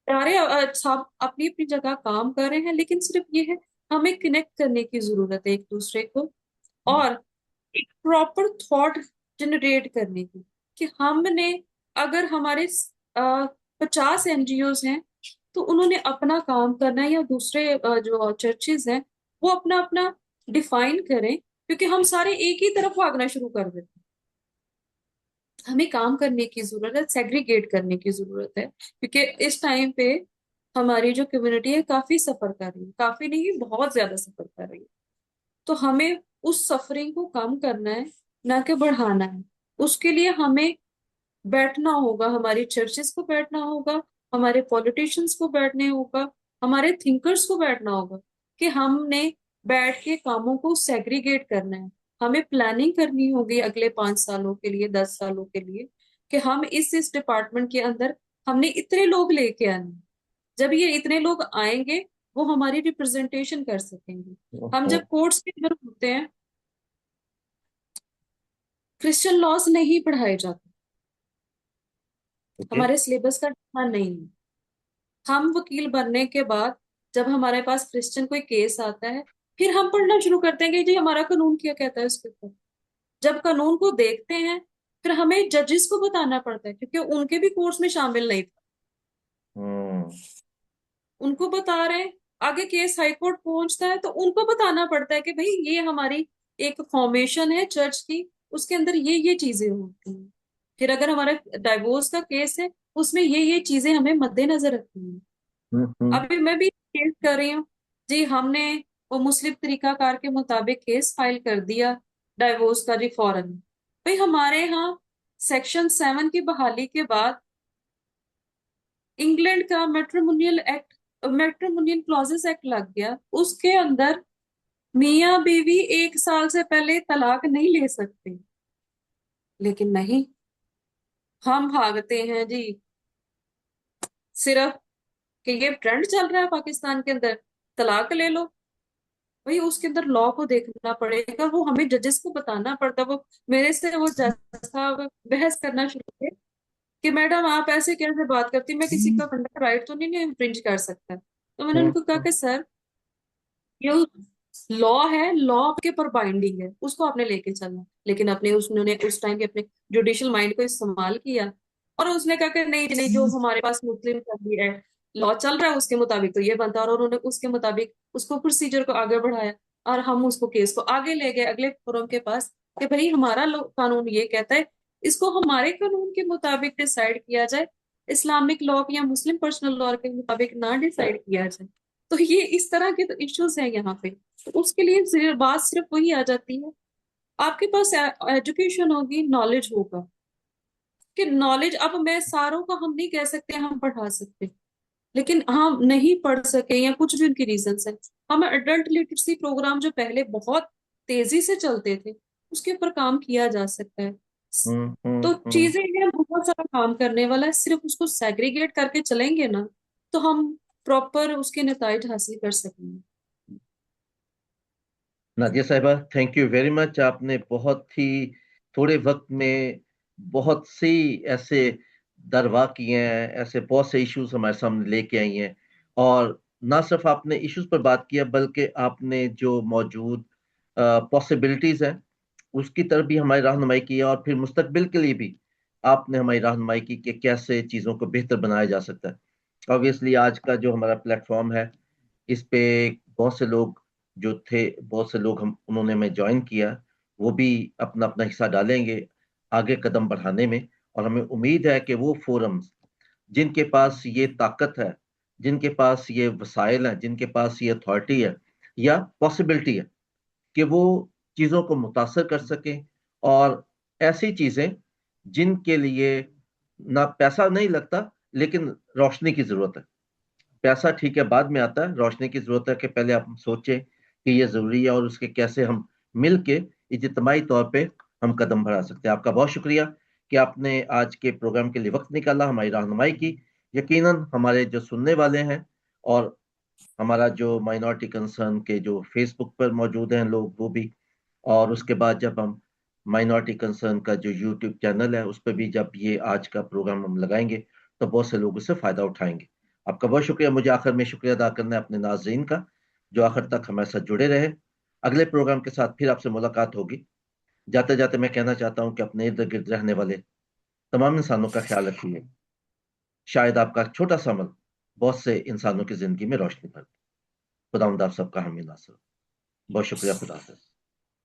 सारे सब अपनी अपनी जगह काम कर रहे हैं, लेकिन सिर्फ ये है, हमें कनेक्ट करने की जरूरत है एक दूसरे को, हम्म, और एक प्रॉपर थॉट जनरेट करने की कि हमने, अगर हमारे 50 एनजीओज हैं, तो उन्होंने अपना काम करना है, या दूसरे जो चर्चेज हैं वो अपना अपना डिफाइन करें, क्योंकि हम सारे एक ही तरफ भागना शुरू कर देते हैं। हमें काम करने की जरूरत है, सेग्रीगेट करने की जरूरत है, क्योंकि इस टाइम पे हमारी जो कम्युनिटी है काफी सफर कर रही है, काफी नहीं बहुत ज्यादा सफर कर रही है। तो हमें उस सफरिंग को कम करना है, ना कि बढ़ाना है। उसके लिए हमें बैठना होगा, हमारी चर्चेस को बैठना होगा, हमारे पॉलिटिशियंस को बैठने होगा, हमारे थिंकर्स को बैठना होगा कि हमने बैठ के कामों को सेग्रीगेट करना है। हमें प्लानिंग करनी होगी अगले 5 सालों के लिए, 10 सालों के लिए, कि हम इस डिपार्टमेंट के अंदर हमने इतने लोग लेके आने हैं। जब ये इतने लोग आएंगे, वो हमारी रिप्रेजेंटेशन कर सकेंगे। हम हम्म, जब कोर्ट्स के अंदर होते हैं, क्रिश्चियन लॉज नहीं पढ़ाए जाते, ओके। हमारे सिलेबस का हिस्सा नहीं है। हम वकील बनने के बाद जब हमारे पास क्रिश्चियन कोई केस आता है, फिर हम पढ़ना शुरू करते हैं कि जी हमारा कानून क्या कहता है इसके ऊपर। जब कानून को देखते हैं, फिर हमें जजेस को बताना पड़ता है, क्योंकि उनके भी कोर्स में शामिल नहीं था। हम्म, उनको बता रहे हैं, आगे केस हाई कोर्ट पहुंचता है तो उनको बताना पड़ता है कि भाई ये हमारी एक फॉर्मेशन है चर्च की, उसके अंदर ये चीजें होती हैं। फिर अगर हमारा डाइवोर्स का केस है, उसमें ये चीजें हमें मद्देनजर रखनी है। हम्म, अभी मैं भी केस कर रही हूँ जी, हमने वो मुस्लिम तरीकाकार के मुताबिक केस फाइल कर दिया डाइवोर्स का जी फौरन। भाई हमारे यहाँ सेक्शन 7 की बहाली के बाद इंग्लैंड का मैट्रिमोनियल क्लॉजेस एक्ट लग गया, उसके अंदर मियाँ बीवी 1 साल से पहले तलाक नहीं ले सकते। लेकिन नहीं, हम भागते हैं जी, सिर्फ कि ये ट्रेंड चल रहा है पाकिस्तान के अंदर, तलाक ले लो। भाई उसके अंदर लॉ को देखना पड़ेगा, वो हमें जजेस को बताना पड़ता। वो मेरे से वो जज था, वो बहस करना शुरू किए कि मैडम आप ऐसे कैसे बात करती, मैं किसी का फंडा राइट तो नहीं इन्फ्रिंज कर सकता। तो मैंने हम्म, उनको कहा कि सर ये लॉ है, लॉ आपके पर बाइंडिंग है, उसको आपने लेके चलना। लेकिन अपने उन्होंने उस टाइम के अपने जुडिशियल माइंड को इस्तेमाल किया, और उसने कहा कि नहीं नहीं, जो हमारे पास मुस्लिम है, लॉ चल रहा है उसके मुताबिक तो ये बनता है। और उन्होंने उसके मुताबिक उसको प्रोसीजर को आगे बढ़ाया, और हम उसको केस को आगे ले गए अगले फोरम के पास कि भाई हमारा कानून ये कहता है, इसको हमारे कानून के मुताबिक डिसाइड किया जाए, इस्लामिक लॉ या मुस्लिम पर्सनल लॉ के मुताबिक ना डिसाइड किया जाए। तो ये इस तरह के तो इश्यूज हैं यहाँ पे। तो उसके लिए बात सिर्फ वही आ जाती है, आपके पास एजुकेशन होगी, नॉलेज होगा। कि नॉलेज, अब मैं सारों का हम नहीं कह सकते हम पढ़ा सकते, लेकिन हम नहीं पढ़ सके या कुछ भी उनकी रीजंस है, हमें अडल्ट लिटरेसी प्रोग्राम जो पहले बहुत तेजी से चलते थे उसके ऊपर काम किया जा सकता है। हम्म, तो हम्म। चीजें हैं, बहुत सारा काम करने वाला है, सिर्फ उसको सेग्रीगेट करके चलेंगे ना तो हम प्रॉपर उसके नताइज हासिल कर सकेंगे। नादिया साहिबा, थैंक यू वेरी मच। आपने बहुत ही थोड़े वक्त में बहुत सी ऐसे दरवा किए हैं, ऐसे बहुत से इश्यूज हमारे सामने लेके आई हैं। और ना सिर्फ आपने इश्यूज पर बात किया, बल्कि आपने जो मौजूद पॉसिबिलिटीज हैं उसकी तरफ भी हमारी रहनुमाई की है, और फिर मुस्तकबिल के लिए भी आपने हमारी रहनुमाई की कि कैसे चीज़ों को बेहतर बनाया जा सकता है। ऑब्वियसली आज का जो हमारा प्लेटफॉर्म है, इस पे बहुत से लोग जो थे, बहुत से लोग हम उन्होंने हमें ज्वाइन किया, वो भी अपना अपना हिस्सा डालेंगे आगे कदम बढ़ाने में। और हमें उम्मीद है कि वो फोरम्स जिनके पास ये ताकत है, जिनके पास ये वसाइल हैं, जिनके पास ये अथॉरिटी है या पॉसिबिलिटी है कि वो चीज़ों को मुतासर कर सकें, और ऐसी चीज़ें जिनके लिए ना पैसा नहीं लगता लेकिन रोशनी की ज़रूरत है। पैसा ठीक है बाद में आता है, रोशनी की ज़रूरत है कि पहले आप सोचें कि ये ज़रूरी है और उसके कैसे हम मिल के इज्तिमाही तौर पे हम कदम बढ़ा सकते हैं। आपका बहुत शुक्रिया कि आपने आज के प्रोग्राम के लिए वक्त निकाला, हमारी रहनुमाई की। यकीनन हमारे जो सुनने वाले हैं और हमारा जो माइनॉरिटी कंसर्न के जो फेसबुक पर मौजूद हैं लोग, वो भी, और उसके बाद जब हम माइनॉरिटी कंसर्न का जो यूट्यूब चैनल है उस पर भी जब ये आज का प्रोग्राम हम लगाएंगे तो बहुत से लोग उससे फायदा उठाएंगे। आपका बहुत शुक्रिया। मुझे आखिर में शुक्रिया अदा करना है अपने नाजरीन का जो आखिर तक हमारे साथ जुड़े रहे। अगले प्रोग्राम के साथ फिर आपसे मुलाकात होगी। जाते जाते मैं कहना चाहता हूँ कि अपने इर्द गिर्द रहने वाले तमाम इंसानों का ख्याल रखिए। शायद आपका छोटा सा अमल बहुत से इंसानों की जिंदगी में रोशनी भर दे। खुदा आप सबका हामी नासर। बहुत शुक्रिया। खुदा हाफिज।